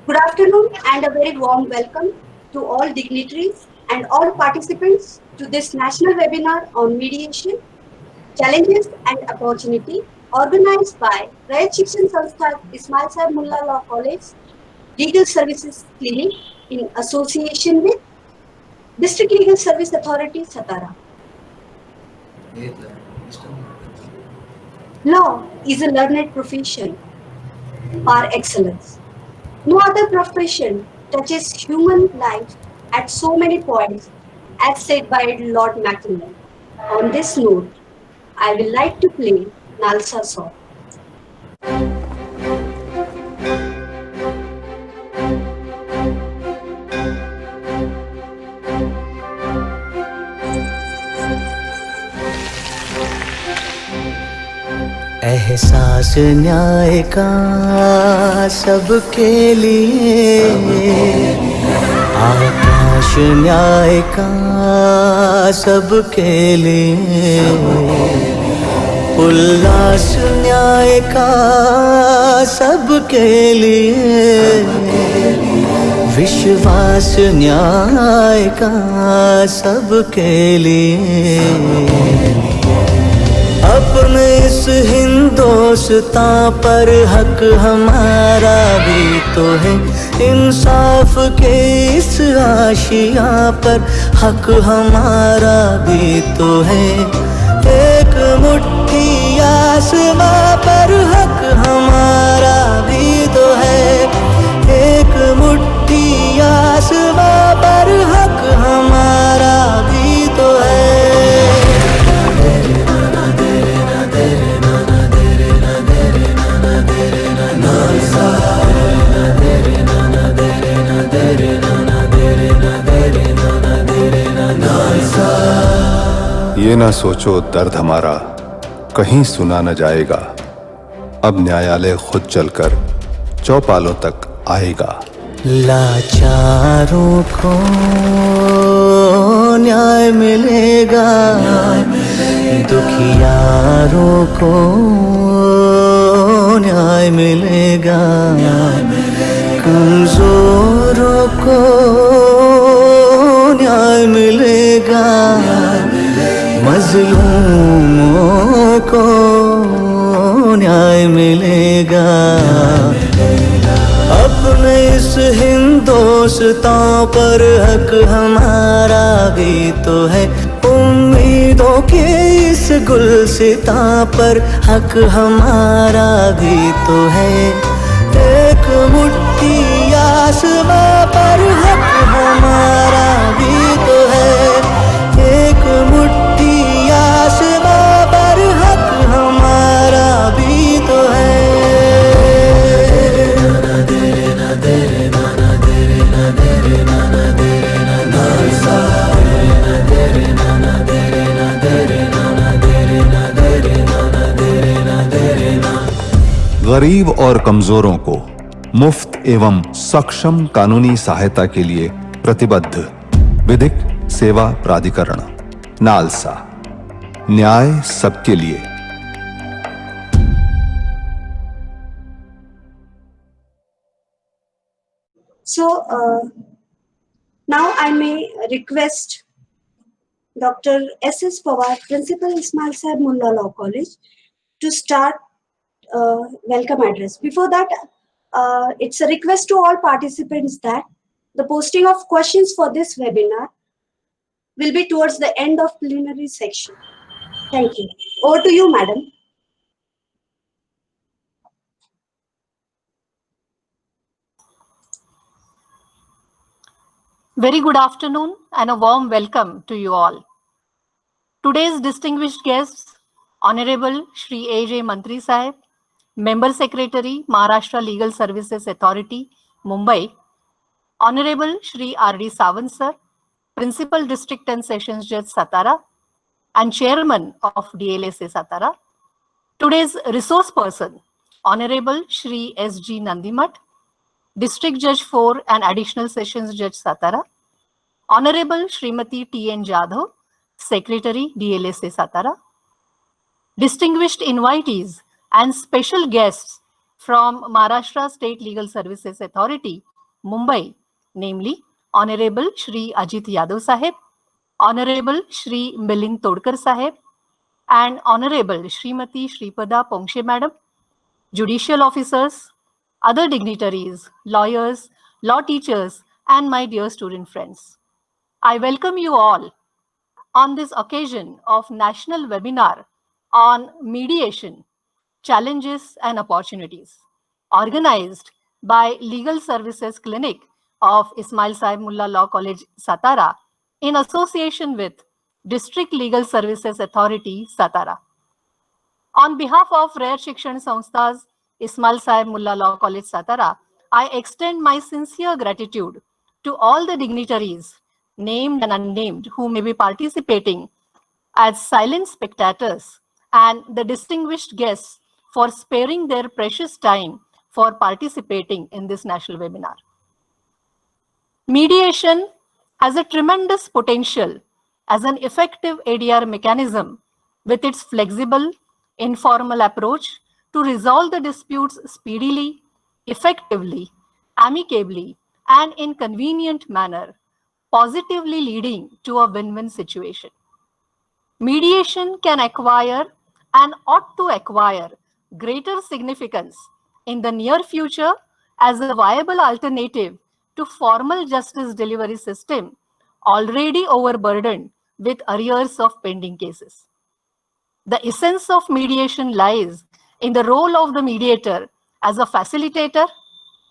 Good afternoon and a very warm welcome to all dignitaries and all participants to this national webinar on mediation, challenges and opportunity organized by Rayat Shikshan Sanstha Ismail Sahib Mullah Law College Legal Services Clinic in association with District Legal Service Authority, Satara. Law is a learned profession par excellence. No other profession touches human life at so many points as said by Lord Macmillan. On this note, I will like to play Nalsa song. एहसास न्याय का सबके लिए, आकाश न्याय का सबके लिए, उल्लास न्याय का सबके लिए, विश्वास न्याय का सबके लिए। अपने इस हिंदुस्तान पर हक हमारा भी तो है, इंसाफ के इस आशिया पर हक हमारा भी तो है। एक मुट्ठी आसमां पर हक हमारा भी तो है, एक मुट्ठी आसमां पर हक हमारा भी तो है। ये ना सोचो दर्द हमारा कहीं सुना न जाएगा, अब न्यायालय खुद चलकर चौपालों तक आएगा। लाचारों को न्याय मिलेगा, दुखियारों को न्याय मिलेगा, कमजोरों को न्याय मिलेगा, मजलूमों को न्याय मिलेगा। अपने इस हिंदुस्तान पर हक हमारा भी तो है, उम्मीदों के इस गुलसितां पर हक हमारा भी तो है। एक मुट्ठी आसमां पर हक हमारा भी तो है, एक मुट्ठी आसमां पर हक हमारा भी तो है। गरीब और कमजोरों को मुफ्त एवं सक्षम कानूनी सहायता के लिए प्रतिबद्ध विधिक सेवा प्राधिकरण नालसा, न्याय सबके लिए। So now I may request Dr. S.S. Pawar, Principal Ismail Sahib Mullah Law College, to start welcome address. Before that, it's a request to all participants that the posting of questions for this webinar will be towards the end of plenary section. Thank you. Over to you, madam. Very good afternoon and a warm welcome to you all. Today's distinguished guests, Honorable Shri A.J. Mantri Sahib, Member Secretary, Maharashtra Legal Services Authority, Mumbai, Honorable Shri R.D. Sawant Sir, Principal District and Sessions Judge Satara, and Chairman of DLSA Satara. Today's resource person, Honorable Shri S.G. Nandimat, District Judge 4 and Additional Sessions Judge Satara, Honorable Srimati T.N. Jadhav, Secretary DLSA Satara, distinguished invitees and special guests from Maharashtra State Legal Services Authority Mumbai, namely Honorable Shri Ajit Yadav Sahib, Honorable Shri Milind Todkar Sahib, and Honorable Srimati Shripada Pongshe Madam, judicial officers, other dignitaries, lawyers, law teachers, and my dear student friends. I welcome you all on this occasion of National Webinar on Mediation, Challenges and Opportunities, organized by Legal Services Clinic of Ismail Saib Mullah Law College, Satara, in association with District Legal Services Authority, Satara. On behalf of Rare Shikshan Sanstha's Ismail Saib Mullah Law College, Satara, I extend my sincere gratitude to all the dignitaries, named and unnamed, who may be participating as silent spectators, and the distinguished guests for sparing their precious time for participating in this national webinar. Mediation has a tremendous potential as an effective ADR mechanism with its flexible, informal approach to resolve the disputes speedily, effectively, amicably, and in convenient manner, positively leading to a win-win situation. Mediation can acquire and ought to acquire greater significance in the near future as a viable alternative to formal justice delivery system already overburdened with arrears of pending cases. The essence of mediation lies in the role of the mediator as a facilitator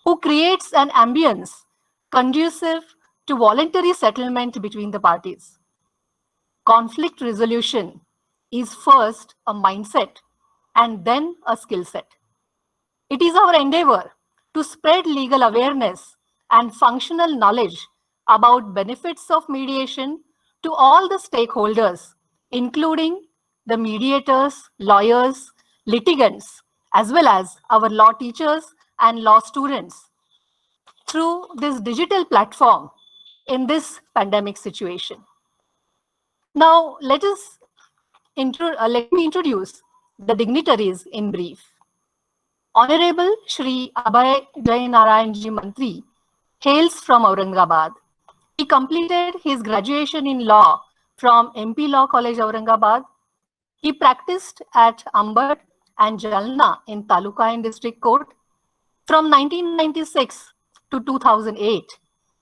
who creates an ambience conducive to voluntary settlement between the parties. Conflict resolution is first a mindset and then a skill set. It is our endeavor to spread legal awareness and functional knowledge about benefits of mediation to all the stakeholders, including the mediators, lawyers, litigants, as well as our law teachers and law students through this digital platform in this pandemic situation. Now, let me introduce the dignitaries in brief. Honorable Shri Abhay Jai Narayanji Mantri hails from Aurangabad. He completed his graduation in law from MP Law College, Aurangabad. He practiced at Ambad and Jalna in Taluka and District Court. From 1996 to 2008,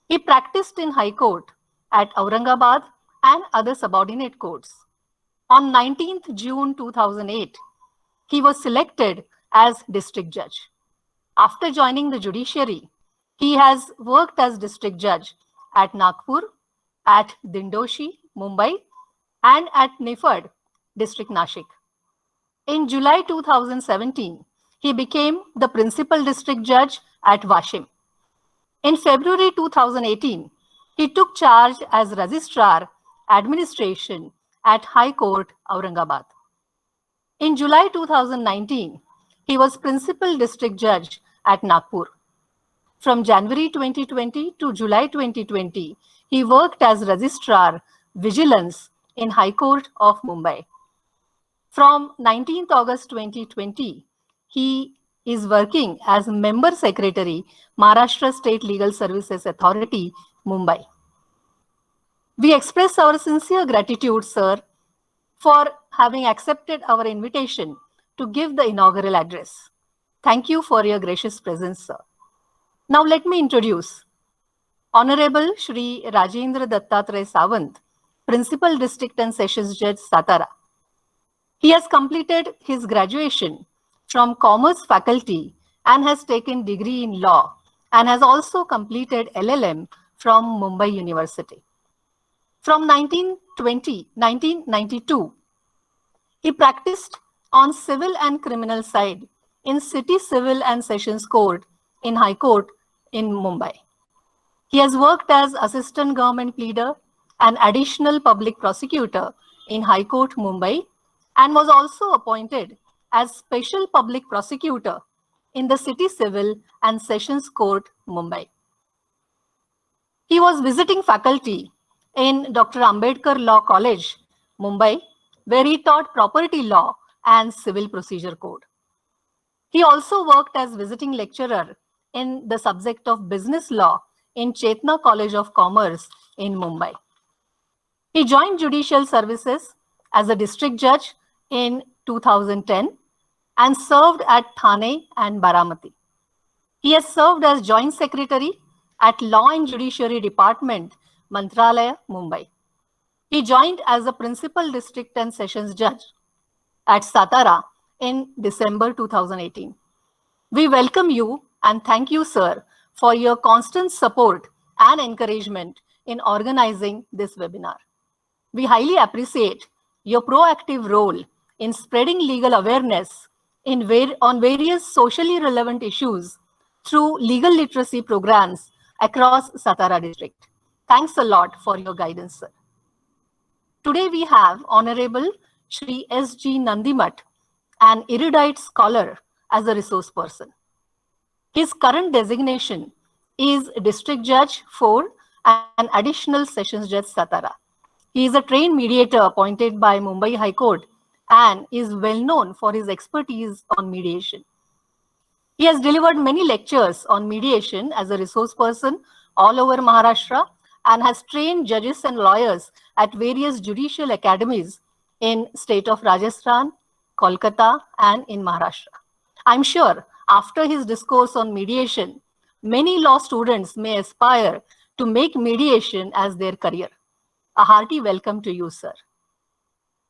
he practiced in High Court at Aurangabad and other subordinate courts. On 19th June 2008, he was selected as district judge. After joining the judiciary, he has worked as district judge at Nagpur, at Dindoshi, Mumbai, and at Nifad, district Nashik. In July 2017, he became the principal district judge at Washim. In February 2018, he took charge as Registrar Administration at High Court, Aurangabad. In July 2019, he was Principal District Judge at Nagpur. From January 2020 to July 2020, he worked as Registrar Vigilance in High Court of Mumbai. From 19th August 2020, he is working as Member Secretary, Maharashtra State Legal Services Authority, Mumbai. We express our sincere gratitude, sir, for having accepted our invitation to give the inaugural address. Thank you for your gracious presence, sir. Now let me introduce Honorable Shri Rajendra Dattatray Sawant, Principal District and Sessions Judge, Satara. He has completed his graduation from Commerce Faculty and has taken degree in law and has also completed LLM from Mumbai University. From 1992, he practiced on civil and criminal side in City Civil and Sessions Court in High Court in Mumbai. He has worked as Assistant Government Pleader and Additional Public Prosecutor in High Court, Mumbai, and was also appointed as Special Public Prosecutor in the City Civil and Sessions Court, Mumbai. He was visiting faculty in Dr. Ambedkar Law College, Mumbai, where he taught property law and civil procedure code. He also worked as visiting lecturer in the subject of business law in Chetna College of Commerce in Mumbai. He joined judicial services as a district judge in 2010 and served at Thane and Baramati. He has served as Joint Secretary at Law and Judiciary Department, Mantralaya, Mumbai. He joined as a Principal District and Sessions Judge at Satara in December 2018. We welcome you and thank you, sir, for your constant support and encouragement in organizing this webinar. We highly appreciate your proactive role in spreading legal awareness on various socially relevant issues through legal literacy programs across Satara district. Thanks a lot for your guidance, sir. Today we have Honorable Shri S.G. Nandimat, an erudite scholar, as a resource person. His current designation is District Judge 4 and Additional Sessions Judge Satara. He is a trained mediator appointed by Mumbai High Court and is well known for his expertise on mediation. He has delivered many lectures on mediation as a resource person all over Maharashtra and has trained judges and lawyers at various judicial academies in state of Rajasthan, Kolkata, and in Maharashtra. I'm sure after his discourse on mediation, many law students may aspire to make mediation as their career. A hearty welcome to you, sir.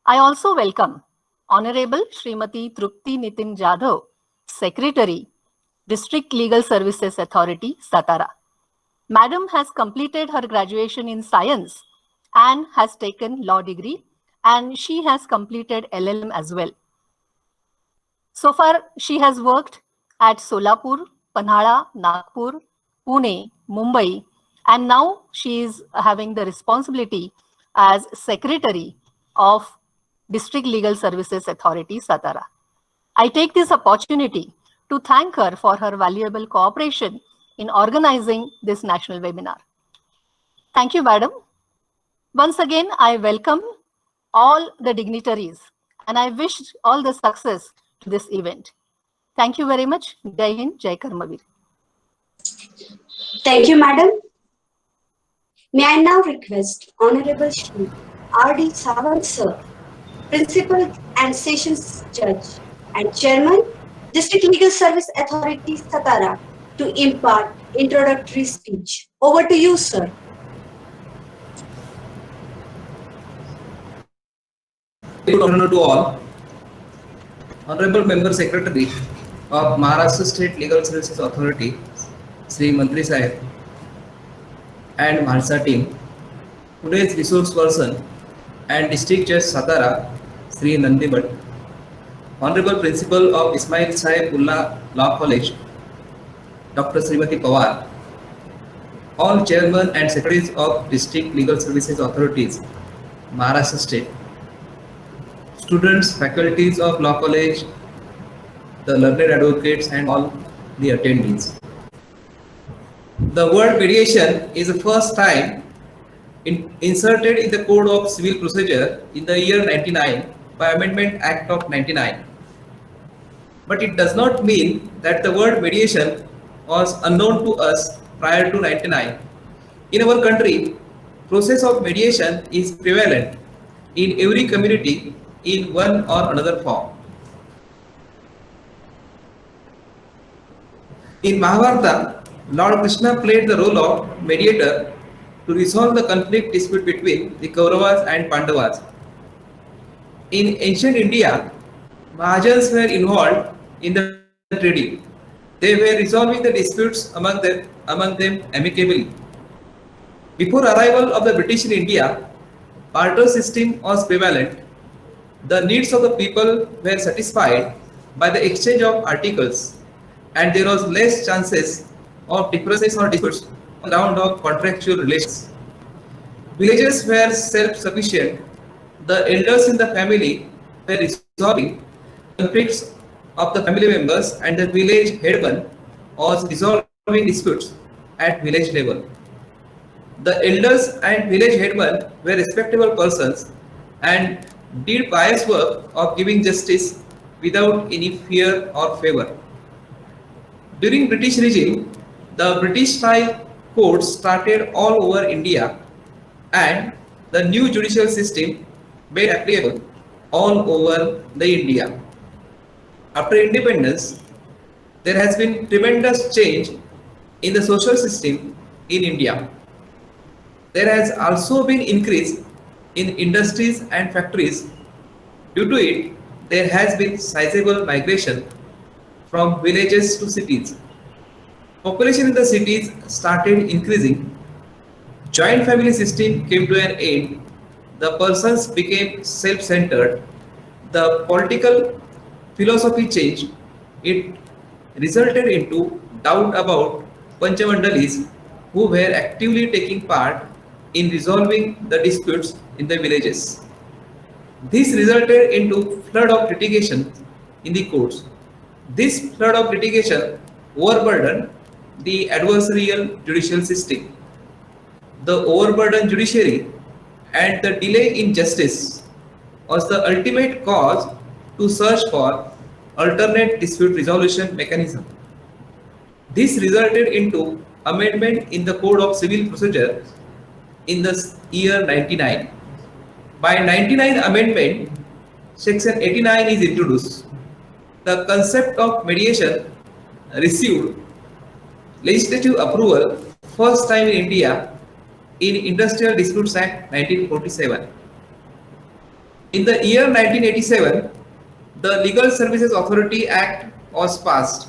I also welcome Honorable Srimati Trupti Nitin Jadhav, Secretary, District Legal Services Authority, Satara. Madam has completed her graduation in science and has taken law degree, and she has completed LLM as well. So far, she has worked at Solapur, Panhala, Nagpur, Pune, Mumbai, and now she is having the responsibility as Secretary of District Legal Services Authority, Satara. I take this opportunity to thank her for her valuable cooperation in organizing this national webinar. Thank you, madam. Once again, I welcome all the dignitaries and I wish all the success to this event. Thank you very much. Jai Hind, Jai Karmavir. Thank you, madam. May I now request Honorable Shri R.D. Sawant, sir, Principal and Sessions Judge and Chairman, District Legal Service Authority, Satara, to impart introductory speech. Over to you, sir. Good afternoon to all. Honorable Member Secretary of Maharashtra State Legal Services Authority, Sri Mantri Sahib, and Maharashtra team, today's resource person and District Judge Satara, Sri Nandimat, Honorable Principal of Ismail Sahib Ullah Law College, Dr. Srimati Pawar, all Chairmen and Secretaries of District Legal Services Authorities, Maharashtra State, students, faculties of Law College, the learned advocates, and all the attendees. The word mediation is the first time inserted in the Code of Civil Procedure in the year 99 by Amendment Act of 99. But it does not mean that the word mediation was unknown to us prior to 99. In our country, process of mediation is prevalent in every community in one or another form. In Mahabharata, Lord Krishna played the role of mediator to resolve the conflict dispute between the Kauravas and Pandavas. In ancient India, Mahajans were involved in the trading. They were resolving the disputes among them amicably. Before arrival of the British in India, barter system was prevalent. The needs of the people were satisfied by the exchange of articles, and there was less chances of differences or disputes on the ground of contractual relations. Villages were self-sufficient. The elders in the family were resolving conflicts of the family members, and the village headman was resolving disputes at village level. The elders and village headman were respectable persons and did pious work of giving justice without any fear or favor. During British regime, the British style courts started all over India and the new judicial system made applicable all over the India. After independence, there has been tremendous change in the social system in India. There has also been increase in industries and factories. Due to it, there has been sizable migration from villages to cities. Population in the cities started increasing. Joint family system came to an end. The persons became self-centered. The political philosophy changed. It resulted into doubt about Panchamandalis who were actively taking part in resolving the disputes in the villages. This resulted into flood of litigation in the courts. This flood of litigation overburdened the adversarial judicial system. The overburdened judiciary and the delay in justice was the ultimate cause to search for alternate dispute resolution mechanism. This resulted into amendment in the Code of Civil Procedure in the year 99. By 99 amendment, section 89 is introduced. The concept of mediation received legislative approval first time in India in Industrial Disputes Act 1947. In the year 1987, the Legal Services Authority Act was passed.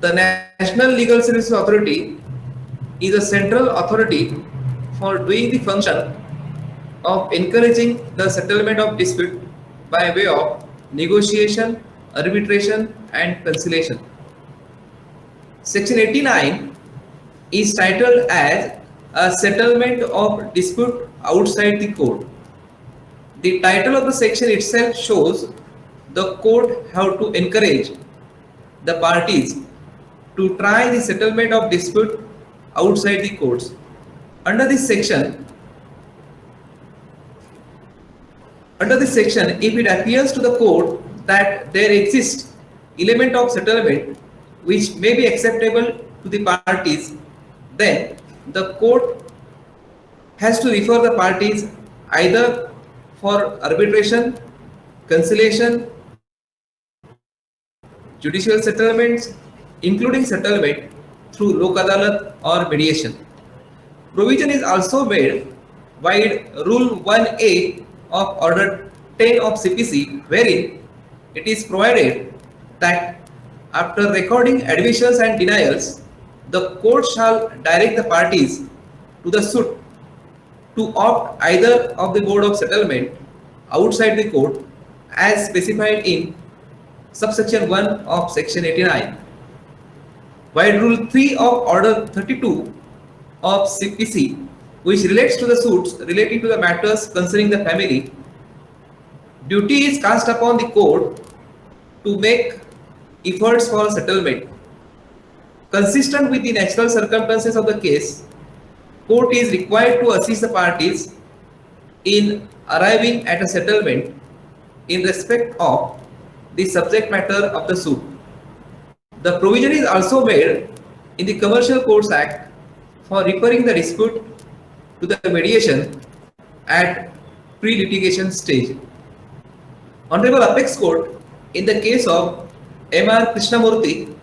The National Legal Services Authority is a central authority for doing the function of encouraging the settlement of dispute by way of negotiation, arbitration and conciliation. Section 89 is titled as a settlement of dispute outside the court. The title of the section itself shows the court have to encourage the parties to try the settlement of dispute outside the courts. Under this section, if it appears to the court that there exists element of settlement which may be acceptable to the parties, then the court has to refer the parties either for arbitration, conciliation, judicial settlements, including settlement through Lok Adalat or mediation. Provision is also made by Rule 1A of Order 10 of CPC, wherein it is provided that after recording admissions and denials, the court shall direct the parties to the suit to opt either of the mode of settlement outside the court as specified in subsection 1 of section 89. While Rule 3 of Order 32 of CPC, which relates to the suits relating to the matters concerning the family, duty is cast upon the court to make efforts for settlement. Consistent with the natural circumstances of the case, court is required to assist the parties in arriving at a settlement in respect of the subject matter of the suit. The provision is also made in the Commercial Courts Act for referring the dispute to the mediation at pre-litigation stage. Honorable Apex Court, in the case of M.R. Krishnamurthy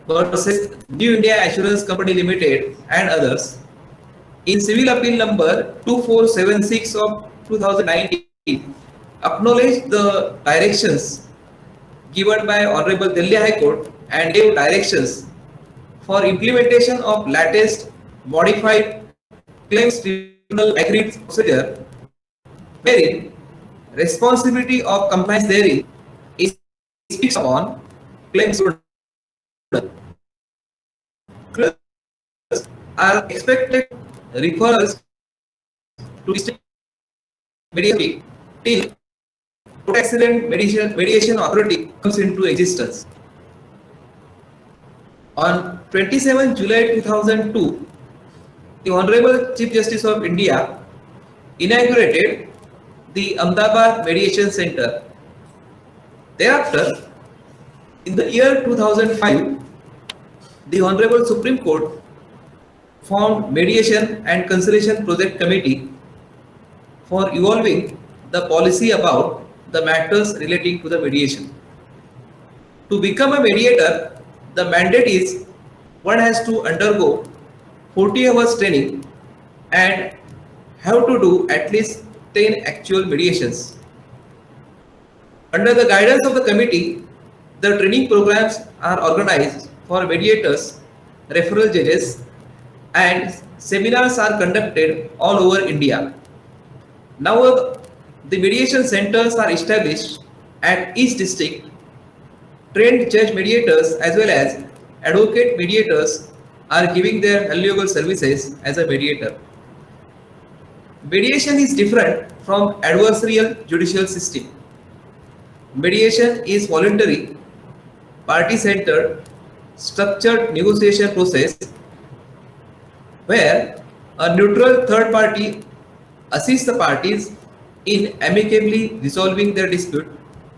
versus New India Assurance Company Limited and others, in Civil Appeal number 2476 of 2019, acknowledged the directions given by Honorable Delhi High Court and gave directions for implementation of latest modified claims tribunal agreed procedure, wherein responsibility of compliance therein is fixed upon claims are expected referrals to district mediation till accident mediation authority comes into existence. On 27 July 2002, the Honorable Chief Justice of India inaugurated the Ahmedabad Mediation Center. Thereafter, in the year 2005, the Honorable Supreme Court formed Mediation and Conciliation Project Committee for evolving the policy about the matters relating to the mediation. To become a mediator, the mandate is one has to undergo 40 hours training and have to do at least 10 actual mediations. Under the guidance of the committee, the training programs are organized for mediators, referral judges, and seminars are conducted all over India. Now, the mediation centers are established at each district. Trained judge mediators as well as advocate mediators are giving their valuable services as a mediator. Mediation is different from adversarial judicial system. Mediation is voluntary, party-centered, structured negotiation process where a neutral third party assists the parties in amicably resolving their dispute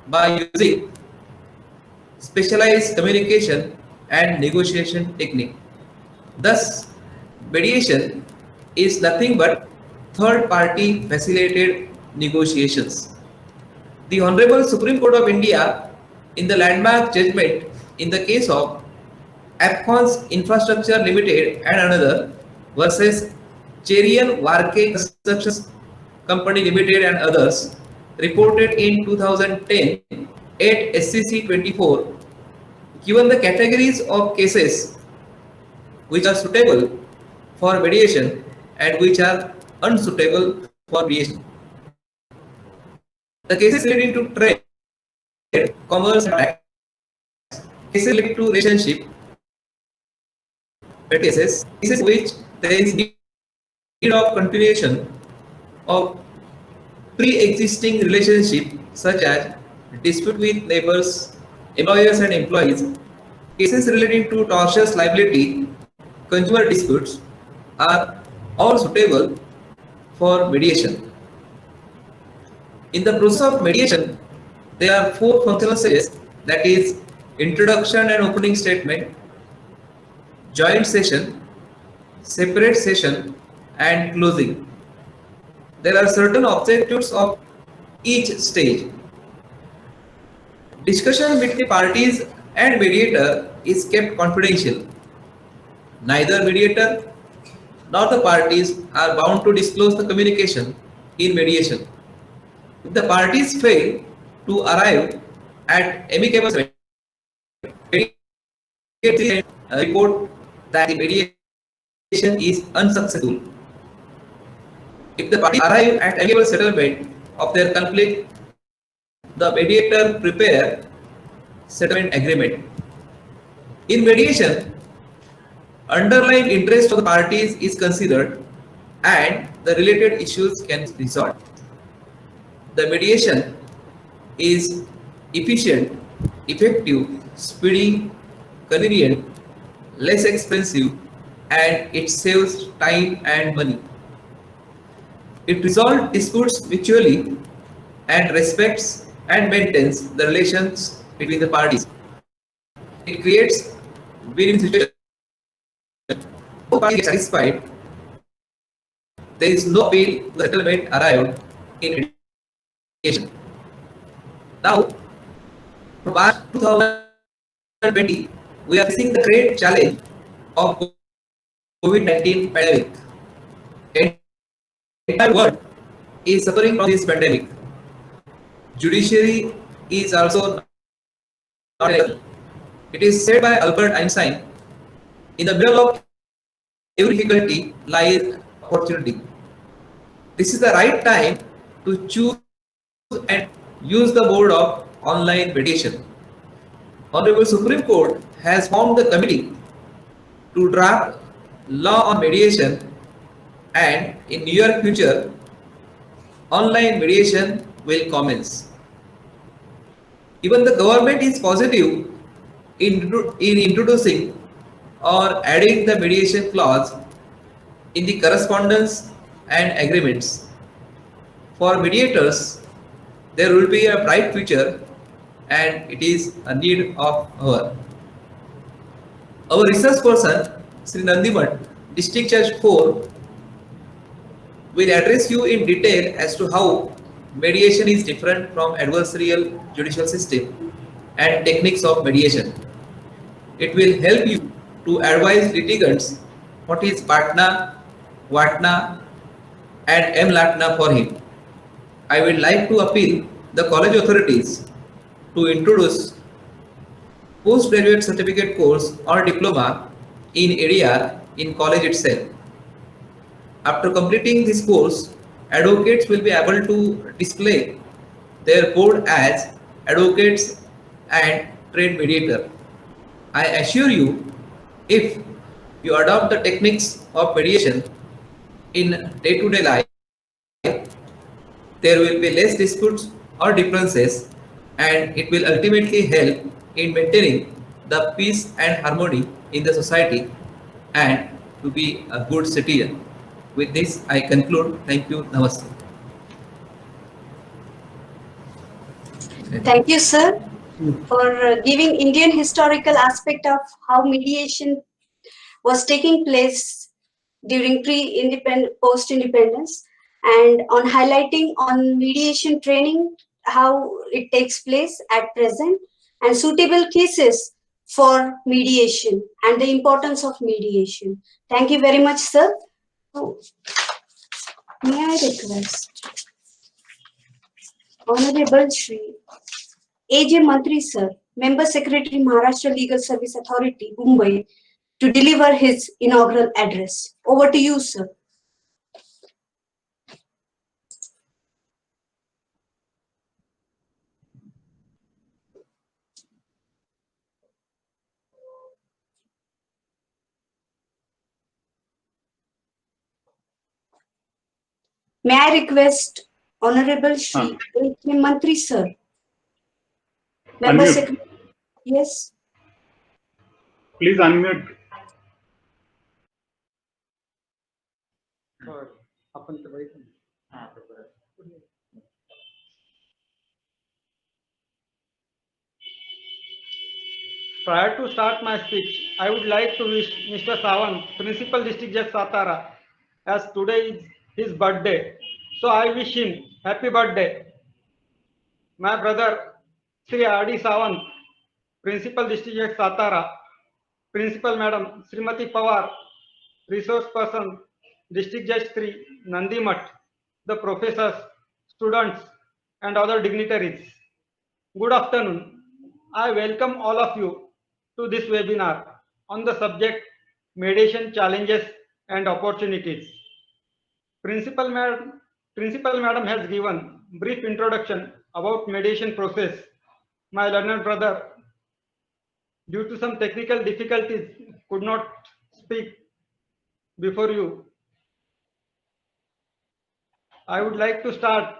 by using specialized communication and negotiation technique. Thus, mediation is nothing but third-party facilitated negotiations. The Honorable Supreme Court of India, in the landmark judgment in the case of Afcons Infrastructure Limited and another versus Cherian Varke Construction Company Limited and others, reported in 2010 at SCC 24, given the categories of cases which are suitable for mediation and which are unsuitable for mediation. The cases relating to trade, commerce, and tax, cases relating to relationship, cases which there is need of continuation of pre-existing relationship such as dispute with neighbors, employers and employees, cases relating to tortious liability, consumer disputes are all suitable for mediation. In the process of mediation, there are 4 functional stages, that is introduction and opening statement, joint session, separate session and closing. There are certain objectives of each stage. Discussion with the parties and mediator is kept confidential. Neither mediator nor the parties are bound to disclose the communication in mediation. If the parties fail to arrive at amicable settlement, report that the mediation is unsuccessful. If the parties arrive at amicable settlement of their conflict, the mediator prepare settlement agreement. In mediation, underlying interest of the parties is considered and the related issues can be resolved. The mediation is efficient, effective, speedy, convenient, less expensive, and it saves time and money. It resolves disputes mutually and respects and maintains the relations between the parties. It creates win-win situation. Both parties get satisfied. There is no appeal to the settlement arrived in mediation. Now, from March 2020, we are facing the great challenge of COVID-19 pandemic. The entire world is suffering from this pandemic. Judiciary is also not able. It is said by Albert Einstein, in the middle of every difficulty lies opportunity. This is the right time to choose and use the mode of online mediation. Honorable Supreme Court has formed the committee to draft law on mediation, and in near future, online mediation will commence. Even the government is positive in introducing or adding the mediation clause in the correspondence and agreements. For mediators, there will be a bright future and it is a need of our. Our research person, Sri Nandimat, District Judge 4, will address you in detail as to how mediation is different from adversarial judicial system and techniques of mediation. It will help you to advise litigants what is Patna, Vatna and M-Latna for him. I would like to appeal the college authorities to introduce postgraduate certificate course or diploma in area in college itself. After completing this course, advocates will be able to display their board as advocates and trade mediator. I assure you, if you adopt the techniques of mediation in day-to-day life, there will be less disputes or differences, and it will ultimately help in maintaining the peace and harmony in the society and to be a good citizen. With this, I conclude. Thank you. Namaste. Thank you, sir, for giving Indian historical aspect of how mediation was taking place during pre-independent, post-independence, and on highlighting on mediation training, how it takes place at present, and suitable cases for mediation and the importance of mediation. Thank you very much, sir. May I request Honorable Shri A.J. Mantri, sir, Member Secretary, Maharashtra Legal Service Authority, Mumbai, to deliver his inaugural address. Over to you, sir. May I request Honorable Shri A.J. Mantri, sir, Member Unmute. Secretary. Yes. Please unmute. Prior to start my speech, I would like to wish Mr. Sawant, Principal District Judge Satara, as today is his birthday. So I wish him happy birthday. My brother Sri R.D. Sawant, Principal District Judge Satara, Principal Madam Srimati Pawar, Resource Person, District Judge 3, Nandimat, the professors, students, and other dignitaries. Good afternoon. I welcome all of you to this webinar on the subject mediation challenges and opportunities. Principal Madam has given brief introduction about mediation process. My learned brother, due to some technical difficulties, could not speak before you. I would like to start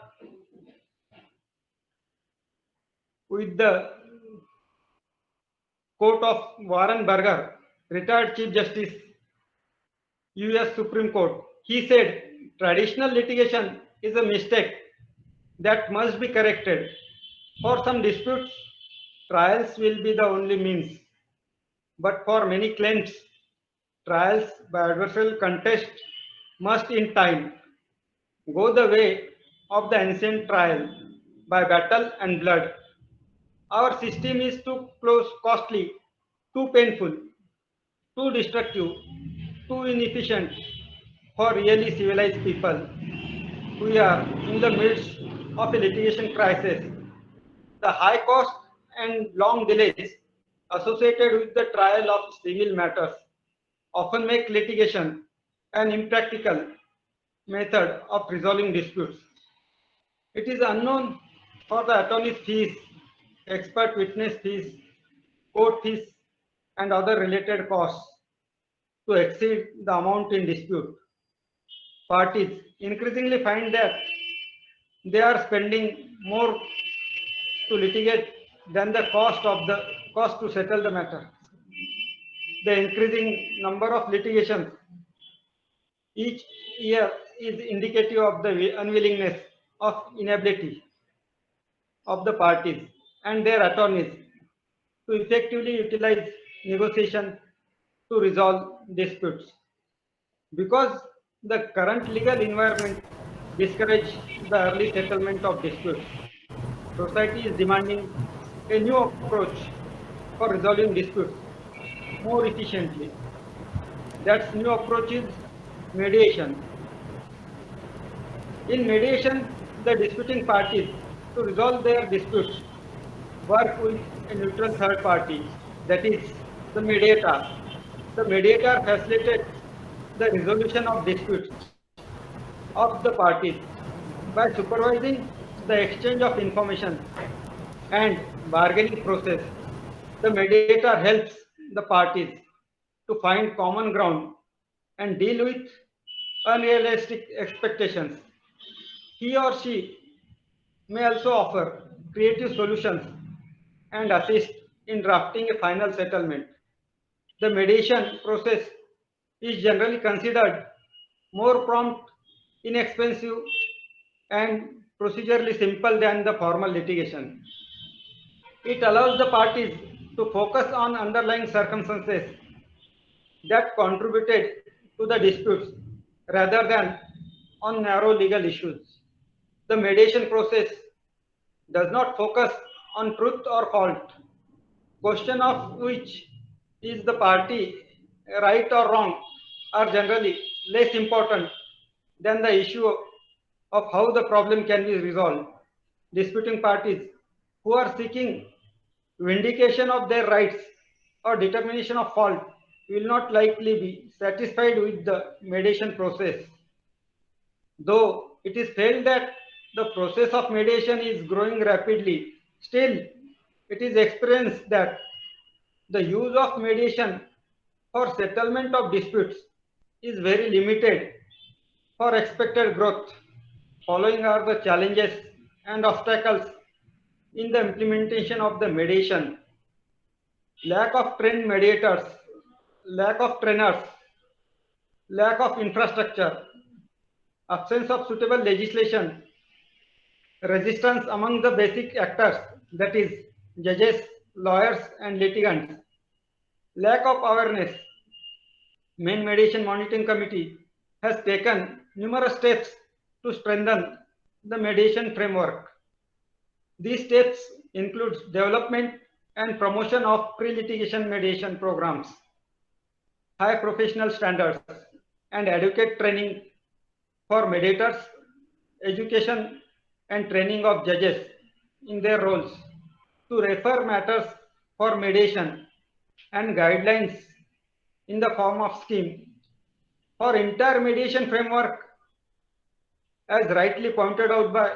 with the quote of Warren Burger, retired Chief Justice, US Supreme Court. He said, traditional litigation is a mistake that must be corrected. For some disputes, trials will be the only means. But for many claims, trials by adversarial contest must in time go the way of the ancient trial by battle and blood. Our system is too costly, too painful, too destructive, too inefficient for really civilized people. We are in the midst of a litigation crisis. The high cost and long delays associated with the trial of civil matters often make litigation an impractical method of resolving disputes. It is unknown for the attorney's fees, expert witness fees, court fees, and other related costs to exceed the amount in dispute. Parties increasingly find that they are spending more to litigate than the cost to settle the matter. The increasing number of litigations each year is indicative of the unwillingness of inability of the parties and their attorneys to effectively utilize negotiation to resolve disputes. Because the current legal environment discourages the early settlement of disputes, society is demanding a new approach for resolving disputes more efficiently. That new approach is mediation. In mediation, the disputing parties to resolve their disputes work with a neutral third party, that is, the mediator. The mediator facilitates the resolution of disputes of the parties by supervising the exchange of information and bargaining process. The mediator helps the parties to find common ground and deal with unrealistic expectations. He or she may also offer creative solutions and assist in drafting a final settlement. The mediation process is generally considered more prompt, inexpensive, and procedurally simple than the formal litigation. It allows the parties to focus on underlying circumstances that contributed to the disputes rather than on narrow legal issues. The mediation process does not focus on truth or fault, question of which is the party right or wrong are generally less important than the issue of how the problem can be resolved. Disputing parties who are seeking vindication of their rights or determination of fault will not likely be satisfied with the mediation process. Though it is felt that the process of mediation is growing rapidly, still it is experienced that the use of mediation for settlement of disputes is very limited for expected growth. Following are the challenges and obstacles in the implementation of the mediation: lack of trained mediators, lack of trainers, lack of infrastructure, absence of suitable legislation, resistance among the basic actors, that is, judges, lawyers, and litigants, lack of awareness. Main Mediation Monitoring Committee has taken numerous steps to strengthen the mediation framework. These steps include development and promotion of pre-litigation mediation programs, high professional standards, and adequate training for mediators, education and training of judges in their roles to refer matters for mediation, and guidelines in the form of scheme. For entire mediation framework, as rightly pointed out by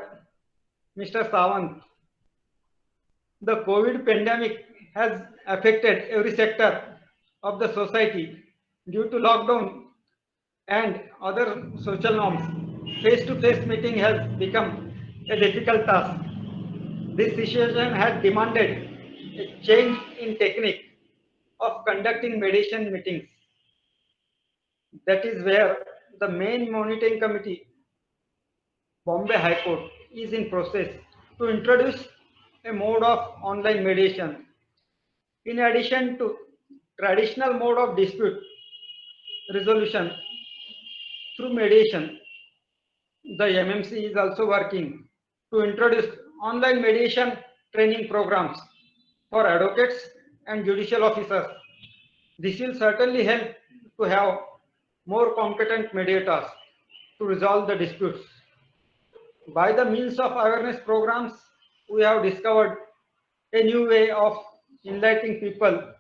Mr. Sawant, the COVID pandemic has affected every sector of the society. Due to lockdown and other social norms, face-to-face meeting has become a difficult task. This situation has demanded a change in technique of conducting mediation meetings. That is where the main monitoring committee, Bombay High Court, is in process to introduce a mode of online mediation. In addition to traditional mode of dispute resolution through mediation, the MMC is also working to introduce online mediation training programs for advocates and judicial officers. This will certainly help to have more competent mediators to resolve the disputes. By the means of awareness programs, we have discovered a new way of enlightening people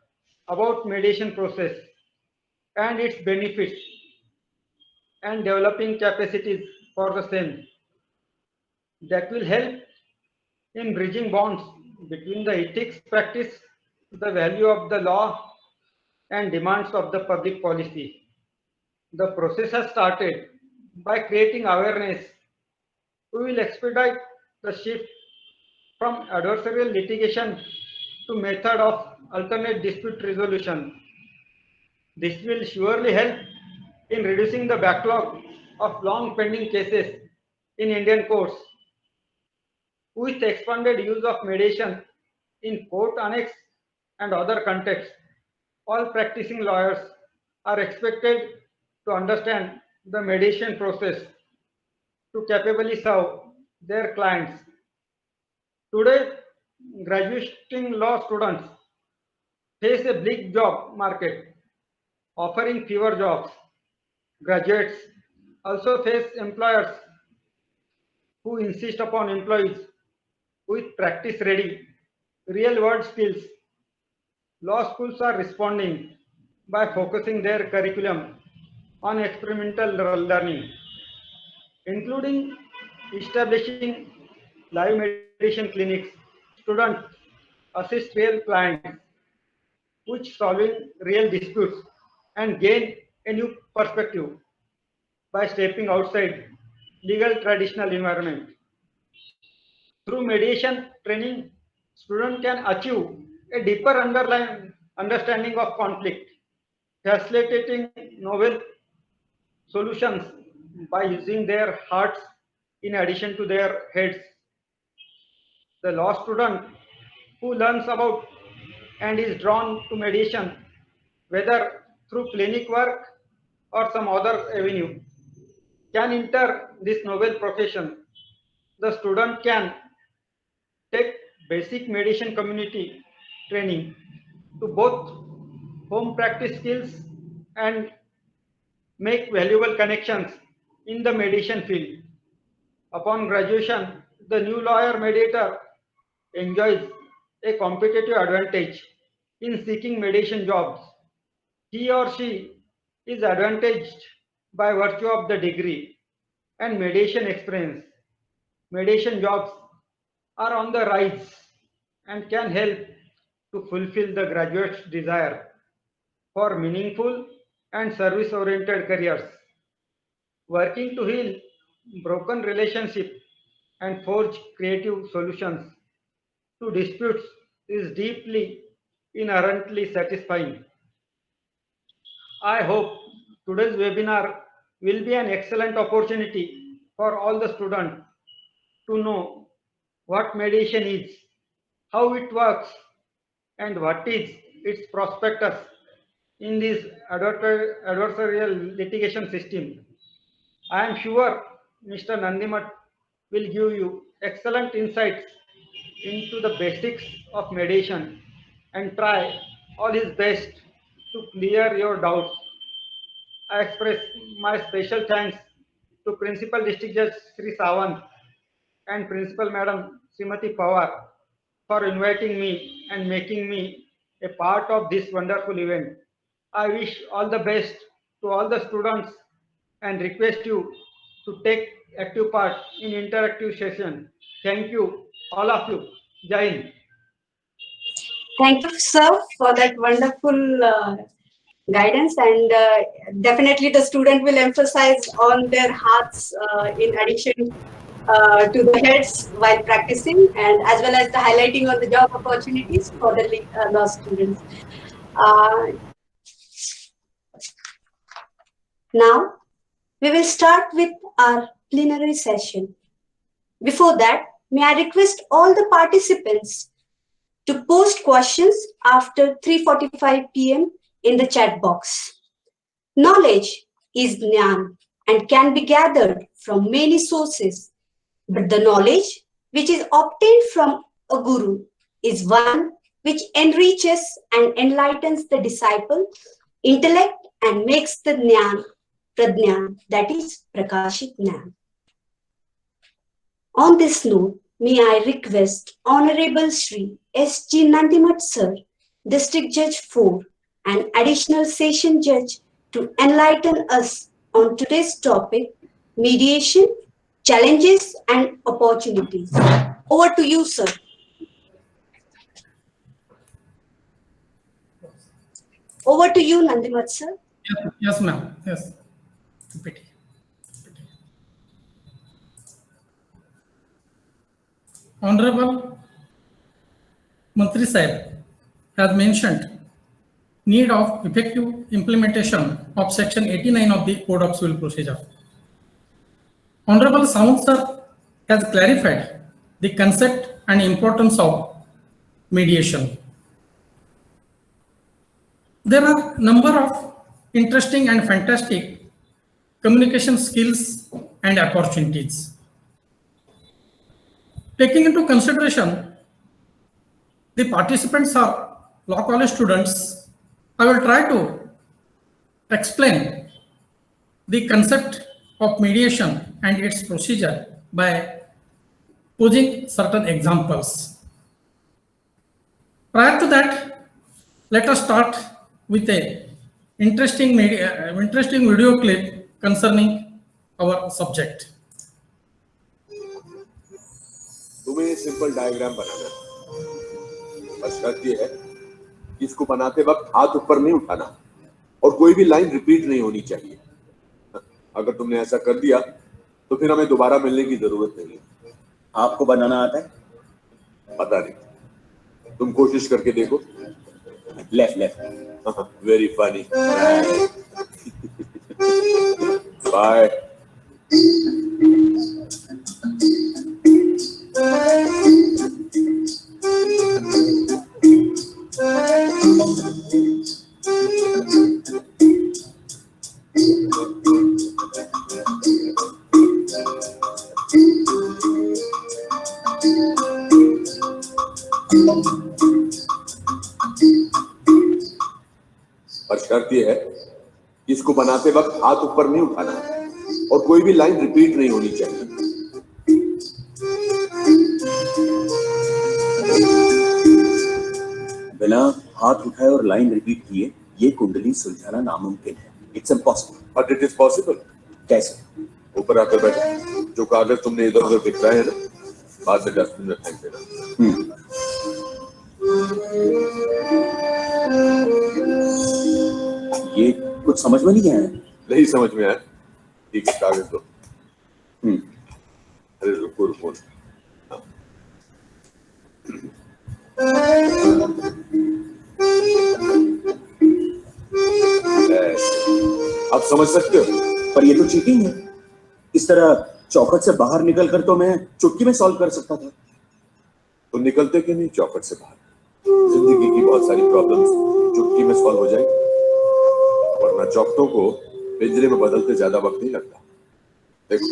about mediation process and its benefits and developing capacities for the same. That will help in bridging bonds between the ethics practice, the value of the law, and demands of the public policy. The process has started by creating awareness. We will expedite the shift from adversarial litigation to method of alternate dispute resolution. This will surely help in reducing the backlog of long pending cases in Indian courts. With expanded use of mediation in court annex and other contexts, all practicing lawyers are expected to understand the mediation process to capably serve their clients. Today, graduating law students face a bleak job market, offering fewer jobs. Graduates also face employers who insist upon employees with practice-ready, real-world skills. Law schools are responding by focusing their curriculum on experimental learning, including establishing live mediation clinics. Students assist real clients, which solving real disputes and gain a new perspective by stepping outside legal traditional environment. Through mediation training, students can achieve a deeper understanding of conflict, facilitating novel solutions by using their hearts in addition to their heads. The law student who learns about and is drawn to mediation, whether through clinic work or some other avenue, can enter this noble profession. The student can take basic mediation community training to both home practice skills and make valuable connections in the mediation field. Upon graduation, the new lawyer mediator enjoys a competitive advantage in seeking mediation jobs. He or she is advantaged by virtue of the degree and mediation experience. Mediation jobs are on the rise and can help to fulfill the graduate's desire for meaningful and service-oriented careers. Working to heal broken relationships and forge creative solutions to disputes is deeply, inherently satisfying. I hope today's webinar will be an excellent opportunity for all the students to know what mediation is, how it works, and what is its prospectus in this adversarial litigation system. I am sure Mr. Nandimat will give you excellent insights into the basics of mediation and try all his best to clear your doubts. I express my special thanks to Principal District Judge Sri Sawant and Principal Madam Srimati Pawar for inviting me and making me a part of this wonderful event. I wish all the best to all the students and request you to take active part in interactive session. Thank you, all of you. Jai Hind. Thank you, sir, for that wonderful guidance, and definitely the student will emphasize on their hearts in addition to the heads while practicing, and as well as the highlighting on the job opportunities for the law students. Now, we will start with our plenary session. Before that, may I request all the participants to post questions after 3:45 p.m. in the chat box. Knowledge is Jnana and can be gathered from many sources, but the knowledge which is obtained from a guru is one which enriches and enlightens the disciple, intellect, and makes the Jnana Pradnyan, that is Prakashit Jnana. On this note, may I request Honorable Shri S.G. Nandimat Sir, District Judge 4, and Additional Session Judge to enlighten us on today's topic, mediation, challenges and opportunities. Over to you, sir. Over to you, Nandimat sir. Yes, ma'am. Yes. Pity. Honorable Mantri Sahib has mentioned need of effective implementation of Section 89 of the Code of Civil Procedure. Honorable Sawant sir has clarified the concept and importance of mediation. There are a number of interesting and fantastic communication skills and opportunities. Taking into consideration the participants are law college students, I will try to explain the concept of mediation and its procedure by posing certain examples. Prior to that, let us start with a interesting video clip concerning our subject. तुम्हें ये simple diagram बनाना है और शर्त ये है कि इसको बनाते वक्त हाथ ऊपर नहीं उठाना और कोई भी लाइन रिपीट नहीं होनी चाहिए। अगर तुमने ऐसा कर दिया तो फिर हमें दोबारा मिलने की जरूरत नहीं है। आपको बनाना आता है? पता नहीं, तुम कोशिश करके देखो। Left left. Very funny. Bye. पर शर्त यह है कि इसको बनाते वक्त हाथ ऊपर नहीं उठाना है और कोई भी लाइन रिपीट नहीं होनी चाहिए। बिना हाथ उठाए और लाइन रिपीट किए ये कुंडली सुलझाना नामुमकिन है। It's impossible. But it is possible. कैसे? ऊपर आकर बैठो। जो कागज तुमने इधर उधर दिखाए है ना, बाद में डस्टबिन में फेंक देना। ये कुछ समझ में नहीं आया। नहीं समझ में आया? ठीक है, कागज दो। अरे रुको रुको। आप समझ सकते हो? पर ये तो चीटिंग है। इस तरह चौखट से बाहर निकलकर तो मैं चुटकी में सॉल्व कर सकता था। तो निकलते क्यों नहीं चौखट से बाहर? जिंदगी की बहुत सारी प्रॉब्लम्स चुटकी में सॉल्व हो जाएगी। वरना चौखटों को पिंजरे में बदलते ज्यादा वक्त नहीं लगता। देखो,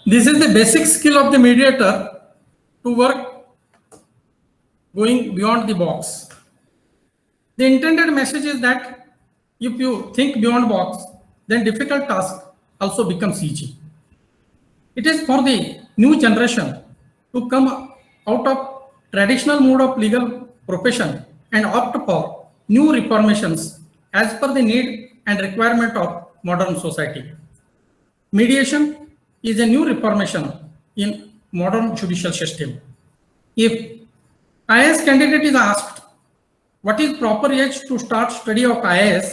This is the basic skill of the mediator to work going beyond the box. The intended message is that if you think beyond box, then difficult task also becomes easy. It is for the new generation to come out of traditional mode of legal profession and opt for new reformations as per the need and requirement of modern society. Mediation is a new reformation in modern judicial system. If IAS candidate is asked what is proper age to start study of IAS,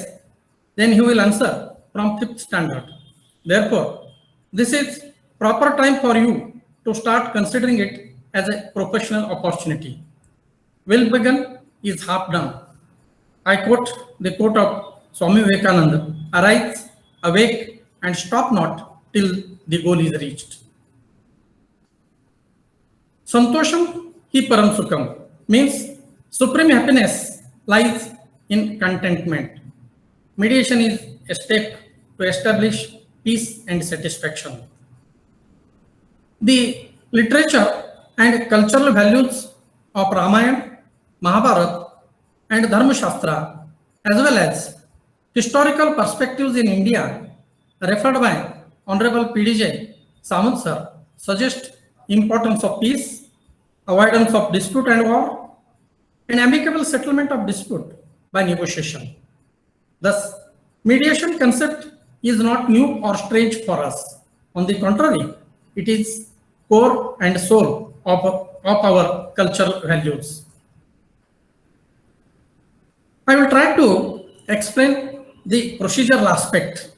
then he will answer from 5th standard. Therefore, this is proper time for you to start considering it as a professional opportunity. Well begun is half done. I quote the quote of Swami Vivekananda, arise, awake, and stop not till the goal is reached. Santosham hi param sukham means supreme happiness lies in contentment. Mediation is a step to establish peace and satisfaction. The literature and cultural values of Ramayana, Mahabharata, and Dharma Shastra, as well as historical perspectives in India referred by Honorable PDJ Samant sir, suggest importance of peace, avoidance of dispute and war, and amicable settlement of dispute by negotiation. Thus, mediation concept is not new or strange for us. On the contrary, it is core and soul of our cultural values. I will try to explain the procedural aspect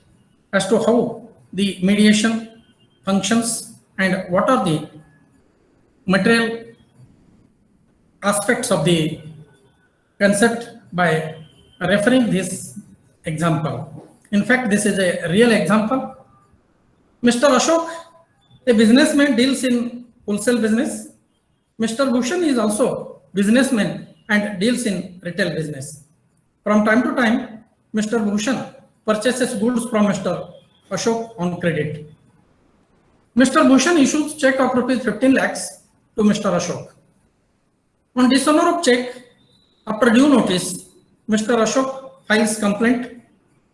as to how the mediation functions and what are the material aspects of the concept by referring this example. In fact, this is a real example. Mr. Ashok, a businessman, deals in wholesale business. Mr. Bhushan is also businessman and deals in retail business. From time to time, Mr. Bhushan purchases goods from Mr. Ashok on credit. Mr. Bhushan issues check of rupees 15 lakhs to Mr. Ashok. On dishonor of check, after due notice, Mr. Ashok files complaint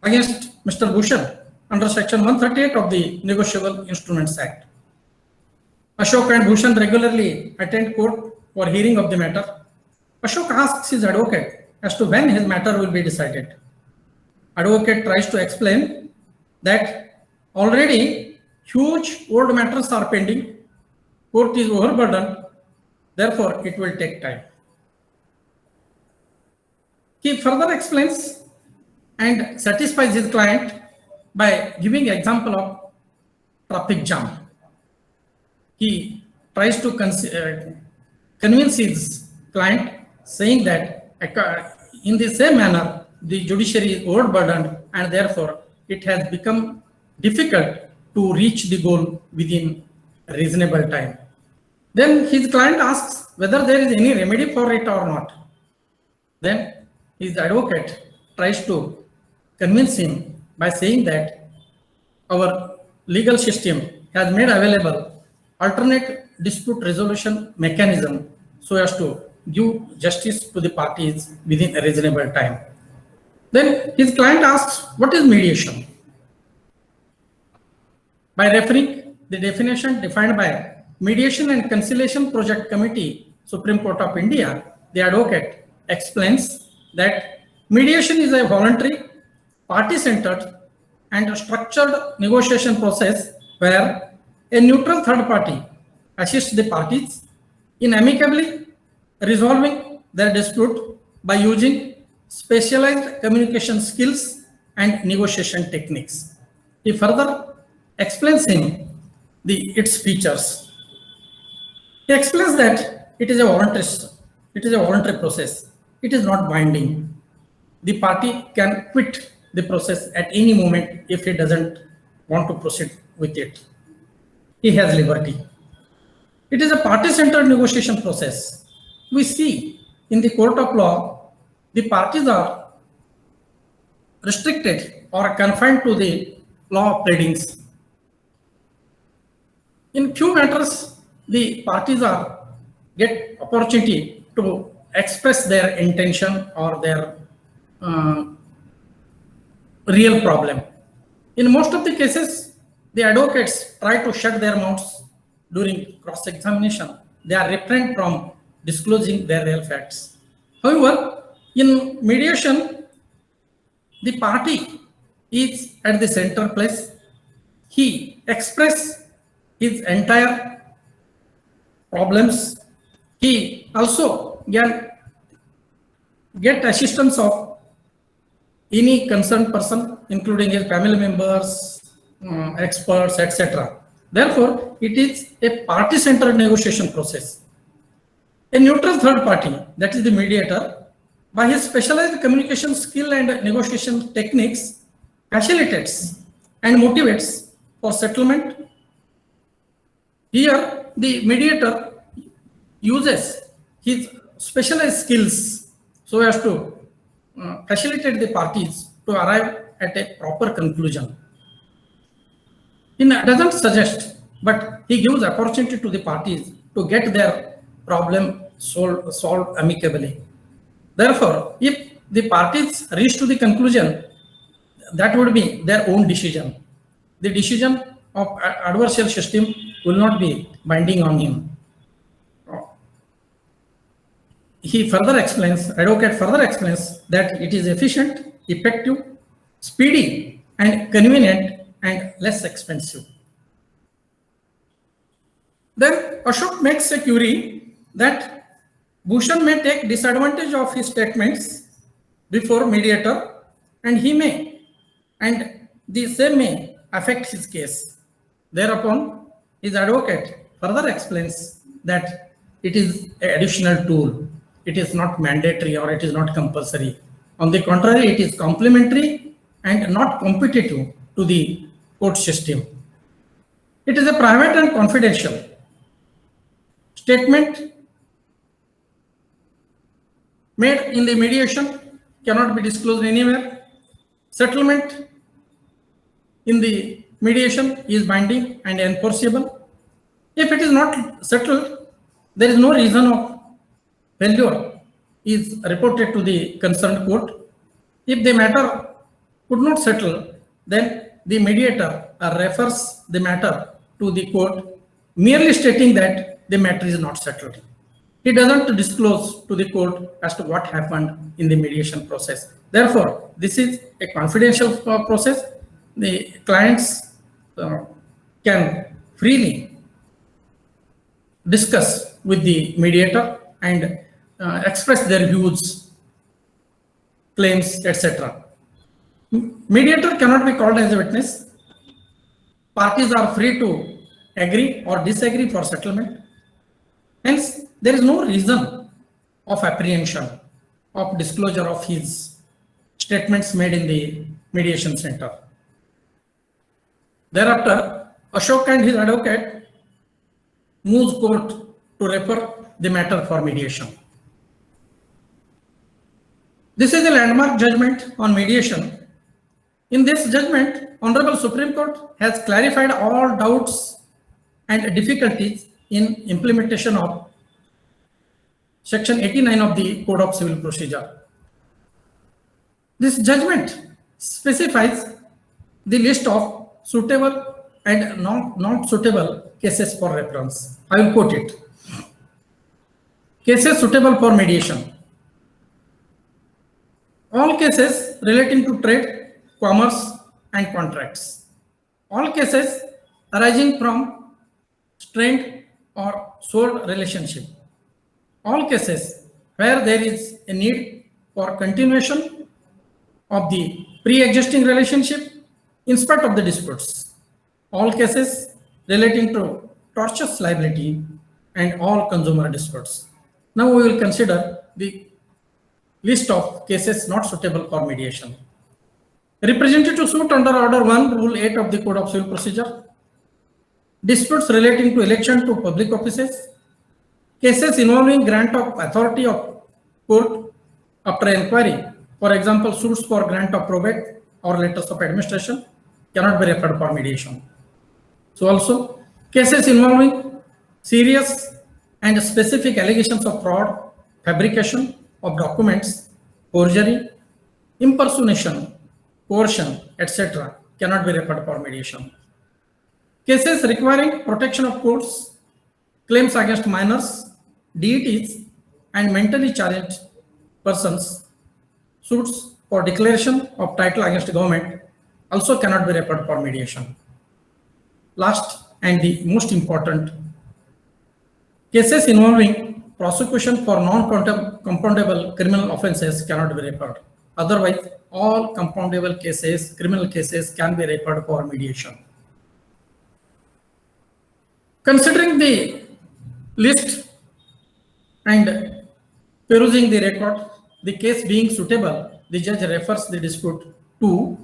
against Mr. Bhushan under section 138 of the Negotiable Instruments Act. Ashok and Bhushan regularly attend court for hearing of the matter. Ashok asks his advocate as to when his matter will be decided. Advocate tries to explain that already huge old matters are pending, court is overburdened, therefore it will take time. He further explains and satisfies his client by giving example of traffic jam. He tries to convince his client, saying that in the same manner the judiciary is overburdened and therefore it has become difficult to reach the goal within a reasonable time. Then his client asks whether there is any remedy for it or not. Then his advocate tries to convince him by saying that our legal system has made available alternate dispute resolution mechanism so as to give justice to the parties within a reasonable time. Then his client asks, what is mediation? By referring the definition defined by Mediation and Conciliation Project Committee, Supreme Court of India, the advocate explains that mediation is a voluntary, party-centered and structured negotiation process where a neutral third party assists the parties in amicably resolving their dispute by using specialized communication skills and negotiation techniques. He further explains its features. He explains that it is a voluntary process. It is not binding. The party can quit the process at any moment if he doesn't want to proceed with it. He has liberty. It is a party-centered negotiation process. We see in the court of law, the parties are restricted or confined to the law of pleadings. In few matters, the parties get opportunity to express their intention or their real problem. In most of the cases, the advocates try to shut their mouths during cross-examination. They are refrained from disclosing their real facts. However, in mediation, the party is at the center place. He expresses his entire problems. He also can get assistance of any concerned person, including his family members, experts, etc. Therefore, it is a party-centered negotiation process. A neutral third party, that is the mediator, by his specialized communication skill and negotiation techniques, facilitates and motivates for settlement. Here, the mediator uses his specialized skills so as to facilitate the parties to arrive at a proper conclusion. He doesn't suggest, but he gives opportunity to the parties to get their problem solved amicably. Therefore, if the parties reach to the conclusion, that would be their own decision. The decision of adversarial system will not be binding on him. Advocate further explains that it is efficient, effective, speedy, and convenient, and less expensive. Then Ashok makes a query that Bhushan may take disadvantage of his statements before mediator, and the same may affect his case. Thereupon, his advocate further explains that it is an additional tool. It is not mandatory or it is not compulsory. On the contrary, it is complementary and not competitive to the court system. It is a private and confidential statement made in the mediation cannot be disclosed anywhere. Settlement in the mediation is binding and enforceable. If it is not settled, there is no reason of failure is reported to the concerned court. If the matter could not settle, then the mediator refers the matter to the court, merely stating that the matter is not settled. He doesn't disclose to the court as to what happened in the mediation process. Therefore, this is a confidential process. The clients can freely discuss with the mediator and express their views, claims, etc. Mediator cannot be called as a witness. Parties are free to agree or disagree for settlement. Hence, there is no reason of apprehension of disclosure of his statements made in the mediation center. Thereafter, Ashok and his advocate moves court to refer the matter for mediation. This is a landmark judgment on mediation. In this judgment, Honorable Supreme Court has clarified all doubts and difficulties in implementation of Section 89 of the Code of Civil Procedure. This judgment specifies the list of suitable and not suitable cases for reference. I will quote it. Cases suitable for mediation. All cases relating to trade, commerce, and contracts. All cases arising from strained or sold relationship. All cases where there is a need for continuation of the pre-existing relationship in spite of the disputes. All cases relating to tortious liability and all consumer disputes. Now we will consider the list of cases not suitable for mediation. Representative suit under Order 1, Rule 8 of the Code of Civil Procedure. Disputes relating to election to public offices. Cases involving grant of authority of court after inquiry. For example, suits for grant of probate or letters of administration cannot be referred for mediation. So also, cases involving serious and specific allegations of fraud, fabrication of documents, forgery, impersonation, coercion, etc. cannot be referred for mediation. Cases requiring protection of courts, claims against minors, deities, and mentally challenged persons, suits for declaration of title against government also cannot be referred for mediation. Last and the most important, cases involving prosecution for non-compoundable criminal offences cannot be referred. Otherwise, all compoundable cases, criminal cases can be referred for mediation. Considering the list and perusing the record, the case being suitable, the judge refers the dispute to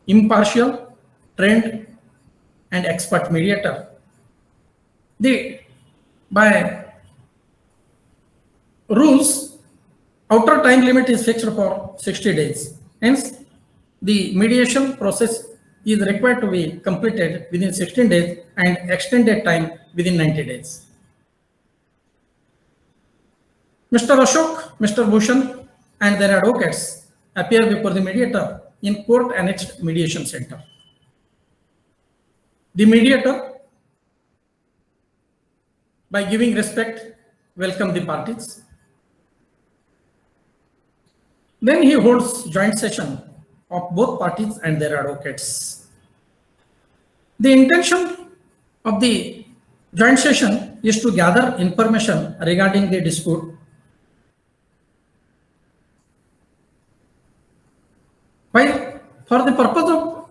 impartial, trained, and expert mediator. By rules, outer time limit is fixed for 60 days. Hence, the mediation process is required to be completed within 16 days and extended time within 90 days. Mr. Ashok, Mr. Bhushan, and their advocates appear before the mediator in court annexed mediation center. The mediator, by giving respect, welcomes the parties. Then he holds joint session of both parties and their advocates. The intention of the joint session is to gather information regarding the dispute. While for the purpose of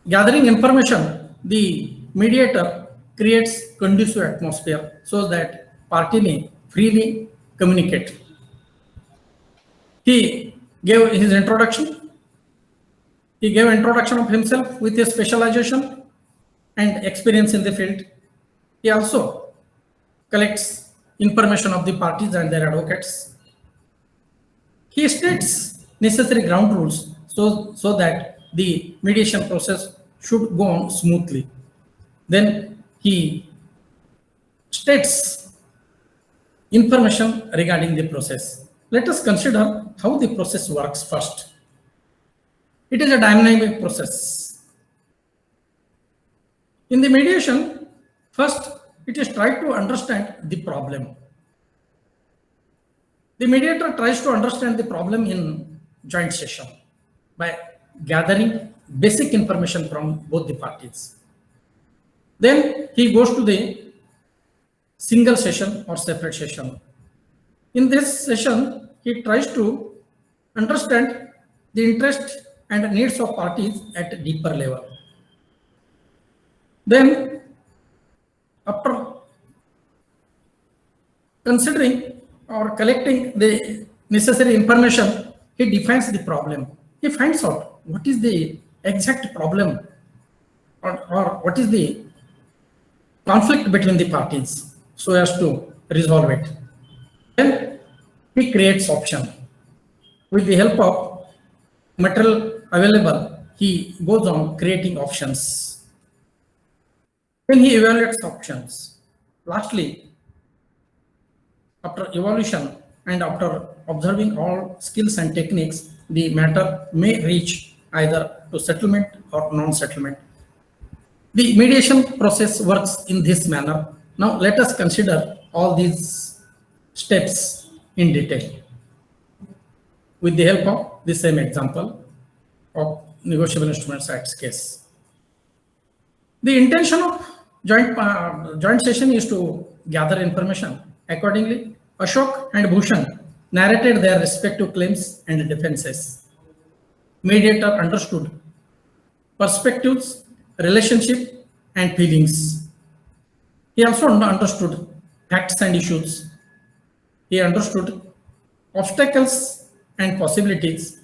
gathering information, the mediator creates conducive atmosphere so that party may freely communicate. He gave his introduction. He gave introduction of himself with his specialization and experience in the field. He also collects information of the parties and their advocates. He states necessary ground rules so that the mediation process should go on smoothly. Then he states information regarding the process. Let us consider how the process works first. It is a dynamic process. In the mediation, first it is tried to understand the problem. The mediator tries to understand the problem in joint session by gathering basic information from both the parties. Then he goes to the single session or separate session. In this session, he tries to understand the interest and needs of parties at a deeper level. Then, after considering or collecting the necessary information, he defines the problem. He finds out what is the exact problem or what is the conflict between the parties so as to resolve it. Then he creates option. With the help of material available, he goes on creating options. Then he evaluates options. Lastly, after evaluation and after observing all skills and techniques, the matter may reach either to settlement or non-settlement. The mediation process works in this manner. Now let us consider all these steps in detail with the help of the same example of Negotiable Instruments Act's case. The intention of joint session is to gather information. Accordingly, Ashok and Bhushan narrated their respective claims and defenses. Mediator understood perspectives, relationship, and feelings. He also understood facts and issues. He understood obstacles and possibilities.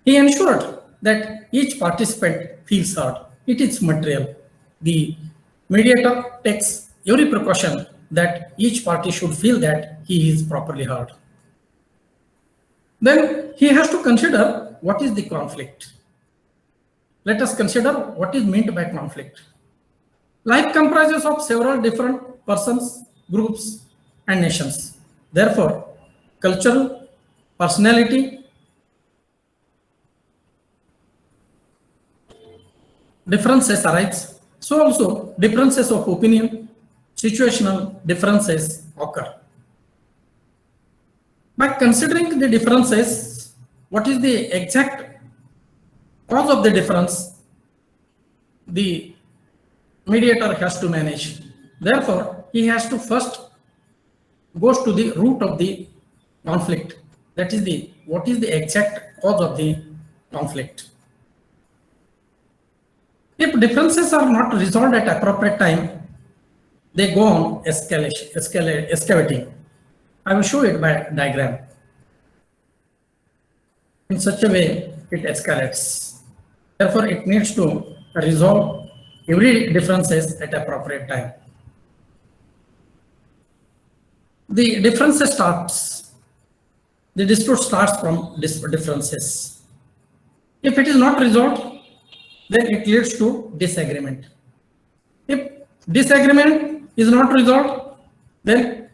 He ensured that each participant feels heard. It is material. The mediator takes every precaution that each party should feel that he is properly heard. Then he has to consider what is the conflict. Let us consider what is meant by conflict. Life comprises of several different persons, groups, and nations. Therefore, cultural, personality, differences arise. So also differences of opinion, situational differences occur. By considering the differences, what is the exact cause of the difference, the mediator has to manage. Therefore, he has to first goes to the root of the conflict. That is what is the exact cause of the conflict. If differences are not resolved at appropriate time, they go on escalating. I will show it by diagram. In such a way, it escalates. Therefore, it needs to resolve every differences at appropriate time. The differences starts. The dispute starts from differences. If it is not resolved, then it leads to disagreement. If disagreement is not resolved, then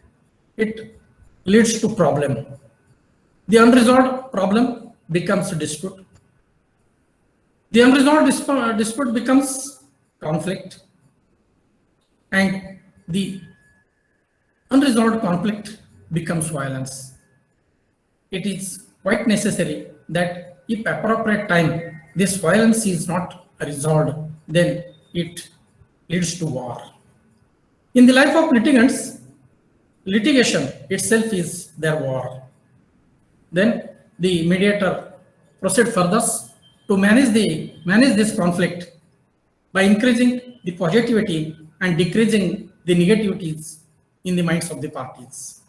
it leads to problem. The unresolved problem becomes a dispute. The unresolved dispute becomes conflict, and the unresolved conflict becomes violence. It is quite necessary that if appropriate time this violence is not resolved, then it leads to war. In the life of litigants, litigation itself is their war. Then the mediator proceeds further to manage this conflict by increasing the positivity and decreasing the negativities in the minds of the parties.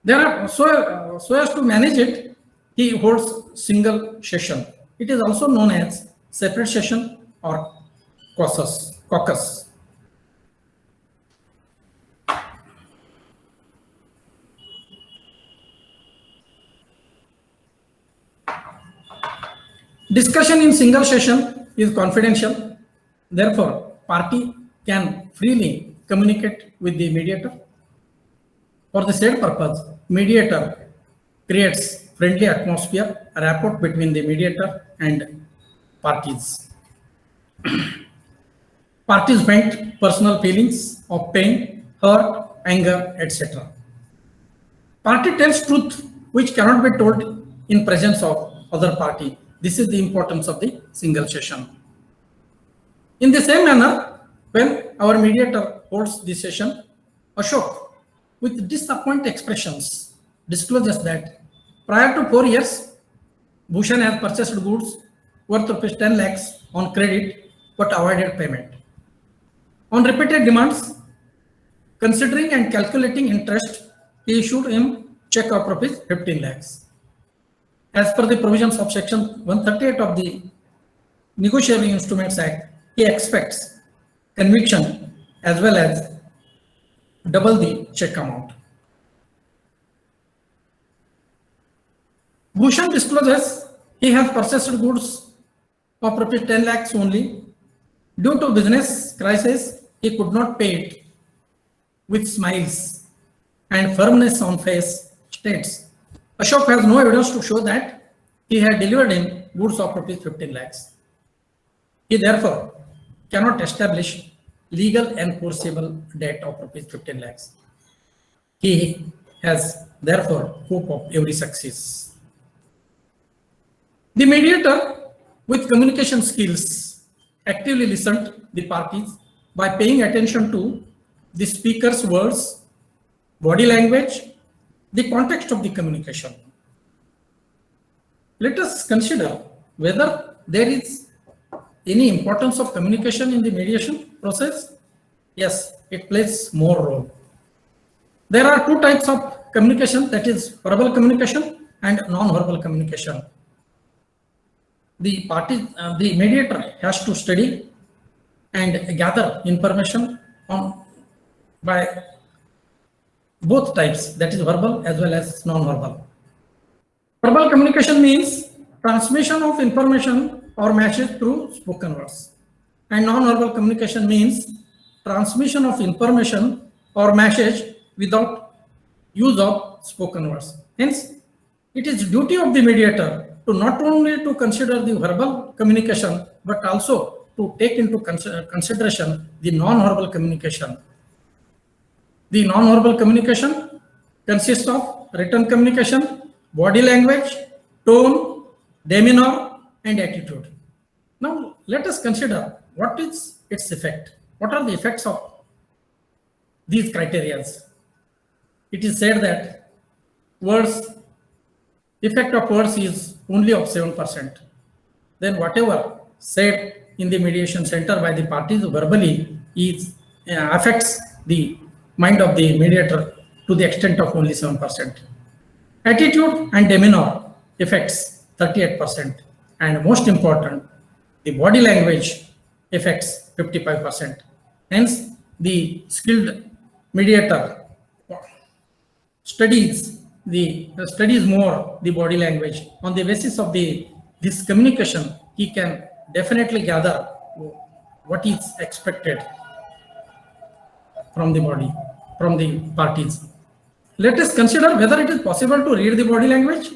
There are so as to manage it, he holds single session. It is also known as separate session or caucus. Discussion in single session is confidential. Therefore, party can freely communicate with the mediator. For the said purpose, mediator creates friendly atmosphere, a rapport between the mediator and parties. Parties vent personal feelings of pain, hurt, anger, etc. Party tells truth which cannot be told in presence of other party. This is the importance of the single session. In the same manner, when our mediator holds the session, Ashok, with disappointed expressions, discloses that prior to 4 years, Bhushan has purchased goods worth rupees 10 lakhs on credit but avoided payment. On repeated demands, considering and calculating interest, he issued him check of rupees 15 lakhs. As per the provisions of section 138 of the Negotiable Instruments Act, he expects conviction as well as double the check amount. Bhushan discloses he has purchased goods of rupees 10 lakhs only. Due to business crisis, he could not pay it. With smiles and firmness on face, states Ashok has no evidence to show that he had delivered him goods of rupees 15 lakhs. He therefore cannot establish legal enforceable debt of rupees 15 lakhs. He has therefore hope of every success. The mediator with communication skills actively listened the parties by paying attention to the speaker's words, body language, the context of the communication. Let us consider whether there is any importance of communication in the mediation process. Yes, it plays more role. There are two types of communication, that is verbal communication and non-verbal communication. The mediator has to study and gather information by both types, that is verbal as well as non-verbal. Verbal communication means transmission of information or message through spoken words, and non-verbal communication means transmission of information or message without use of spoken words. Hence, it is duty of the mediator to not only to consider the verbal communication but also to take into consideration the non-verbal communication. The non-verbal communication consists of written communication, body language, tone, demeanor, and attitude. Now, let us consider what is its effect. What are the effects of these criteria? It is said that effect of words is only of 7%. Then whatever said in the mediation center by the parties verbally affects the mind of the mediator to the extent of only 7%. Attitude and demeanor affects 38%, and most important, the body language affects 55%. Hence, the skilled mediator studies more the body language. On the basis of this communication, he can definitely gather what is expected from the parties. Let us consider whether it is possible to read the body language.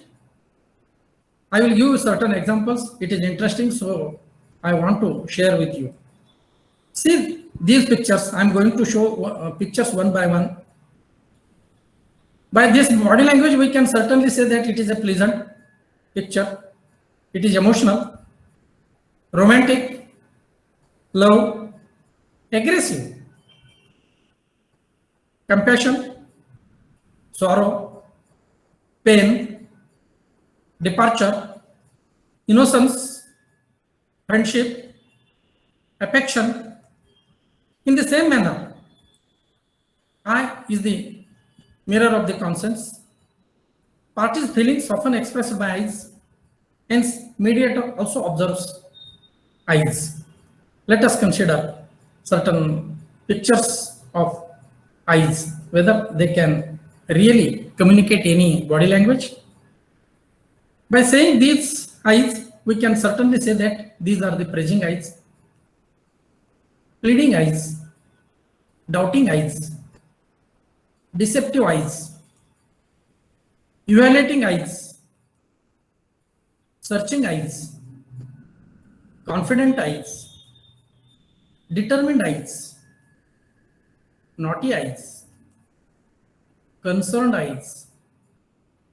I will give certain examples. It is interesting, so I want to share with you. See these pictures. I am going to show pictures one by one. By this body language, we can certainly say that it is a pleasant picture. It is emotional, romantic, love, aggressive, compassion, sorrow, pain, departure, innocence, friendship, affection. In the same manner, I is the mirror of the conscience. Parties' feelings often expressed by eyes. Hence, mediator also observes eyes. Let us consider certain pictures of eyes, whether they can really communicate any body language. By saying these eyes, we can certainly say that these are the praising eyes, pleading eyes, doubting eyes, deceptive eyes, evaluating eyes, searching eyes, confident eyes, determined eyes, naughty eyes, concerned eyes,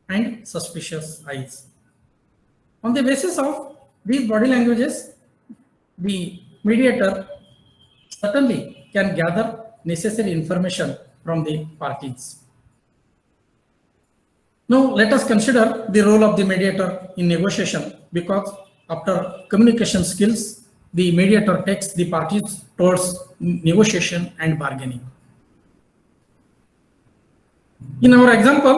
and suspicious eyes. On the basis of these body languages, the mediator certainly can gather necessary information from the parties. Now, let us consider the role of the mediator in negotiation, because after communication skills, the mediator takes the parties towards negotiation and bargaining. In our example,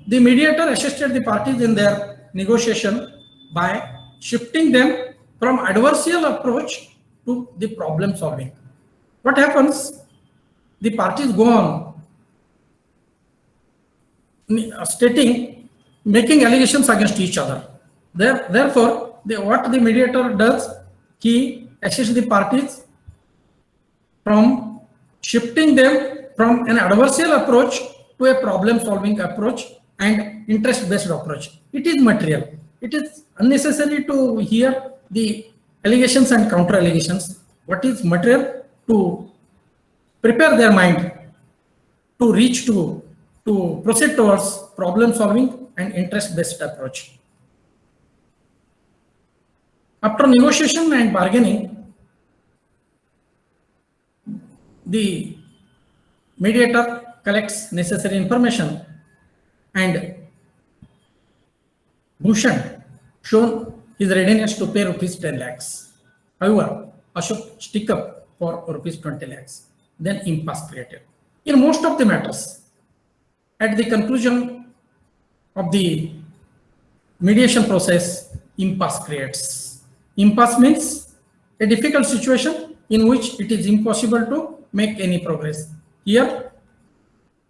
the mediator assisted the parties in their negotiation by shifting them from adversarial approach to the problem solving. What happens? The parties go on making allegations against each other. Therefore, what the mediator does, he assists the parties from shifting them from an adversarial approach to a problem-solving approach and interest-based approach. It is material. It is unnecessary to hear the allegations and counter-allegations. What is material? To prepare their mind to reach to proceed towards problem-solving and interest-based approach. After negotiation and bargaining, the mediator collects necessary information, and Bhushan shown his readiness to pay rupees 10 lakhs. However, Ashok stick up for rupees 20 lakhs. Then impasse created. In most of the matters, at the conclusion of the mediation process, impasse creates. Impasse means a difficult situation in which it is impossible to make any progress. Here,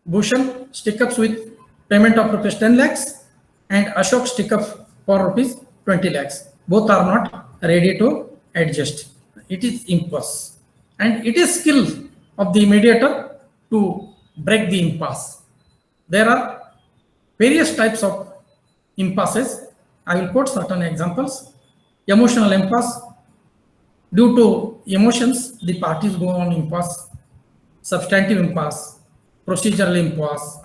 Bhushan stick ups with payment of rupees 10 lakhs and Ashok stick up for rupees 20 lakhs. Both are not ready to adjust. It is impasse. And it is skill of the mediator to break the impasse. There are various types of impasses. I will quote certain examples. Emotional impasse. Due to emotions, the parties go on impasse. Substantive impasse. Procedural impasse.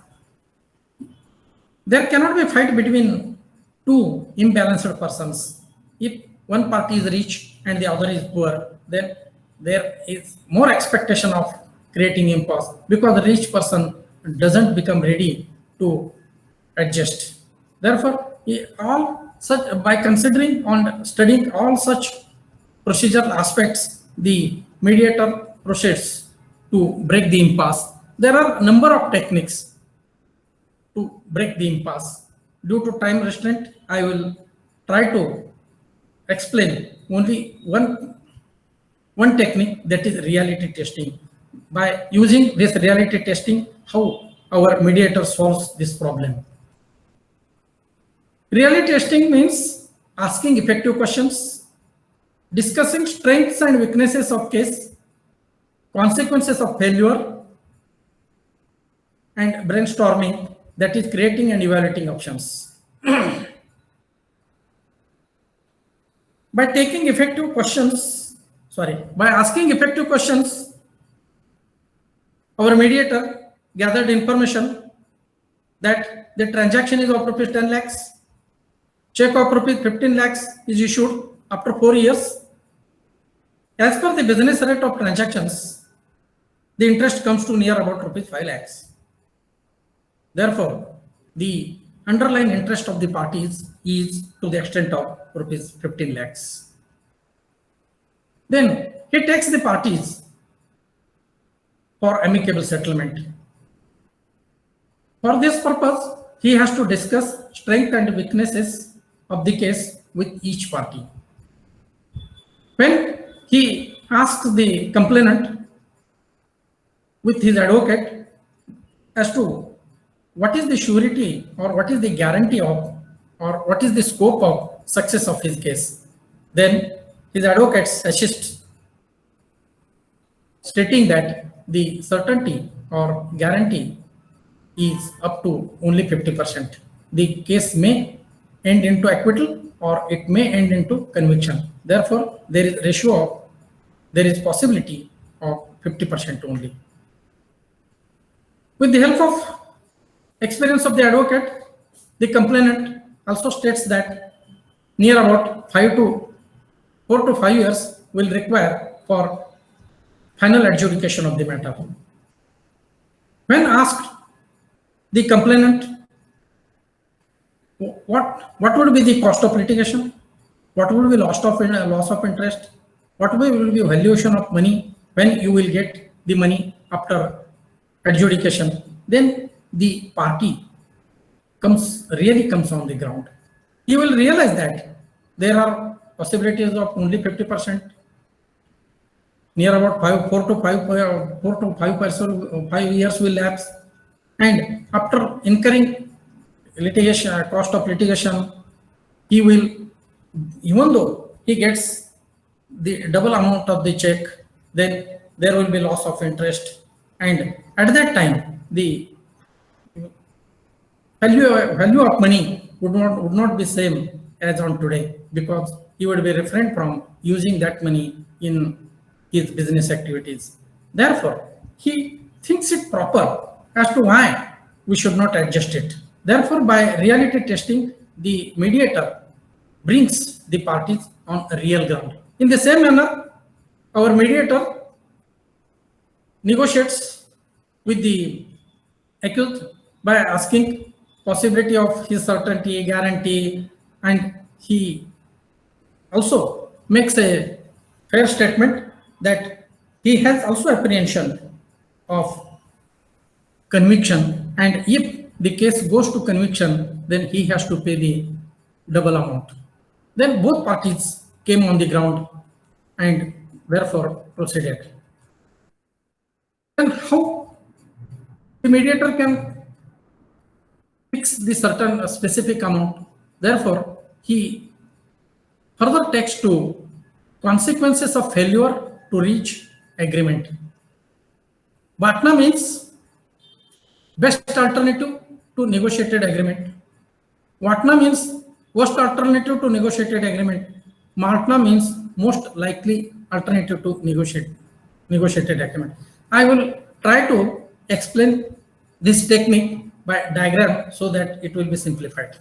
There cannot be a fight between two imbalanced persons. If one party is rich and the other is poor, then there is more expectation of creating impasse because the rich person doesn't become ready to adjust. Therefore, by considering and studying all such procedural aspects, the mediator proceeds to break the impasse. There are a number of techniques to break the impasse. Due to time restraint, I will try to explain only one technique, that is reality testing. By using this reality testing, how our mediator solves this problem. Reality testing means asking effective questions, discussing strengths and weaknesses of case, consequences of failure, and brainstorming, that is creating and evaluating options. By asking effective questions, our mediator gathered information that the transaction is of rupees 10 lakhs, check of rupees 15 lakhs is issued after 4 years. As per the business rate of transactions, the interest comes to near about rupees 5 lakhs. Therefore, the underlying interest of the parties is to the extent of rupees 15 lakhs. Then he takes the parties for amicable settlement. For this purpose, he has to discuss strength and weaknesses of the case with each party. When he asks the complainant with his advocate as to what is the surety or what is the guarantee of or what is the scope of success of his case, then his advocates assist, stating that the certainty or guarantee is up to only 50%. The case may end into acquittal or it may end into conviction. Therefore, there is possibility of 50% only. With the help of experience of the advocate, the complainant also states that near about 4 to 5 years will require for final adjudication of the matter. When asked the complainant what would be the cost of litigation, what would be loss of interest, what will be valuation of money when you will get the money after adjudication, then the party really comes on the ground. You will realize that there are possibilities of only 50%, near about 4 to 5 years will lapse, and after incurring litigation, cost of litigation, he will, even though he gets the double amount of the check, then there will be loss of interest, and at that time the value of money would not be same as on today, because he would be refrained from using that money in his business activities. Therefore, he thinks it proper as to why we should not adjust it. Therefore, by reality testing, the mediator brings the parties on a real ground. In the same manner, our mediator negotiates with the accused by asking possibility of his certainty, guarantee, and he also makes a fair statement that he has also apprehension of conviction, and if the case goes to conviction, then he has to pay the double amount. Then both parties came on the ground and therefore proceeded. And how the mediator can fix the certain specific amount? Therefore, he further takes to consequences of failure to reach agreement. BATNA means best alternative to negotiated agreement. WATNA means worst alternative to negotiated agreement. MATNA means most likely alternative to negotiated agreement. I will try to explain this technique by diagram so that it will be simplified.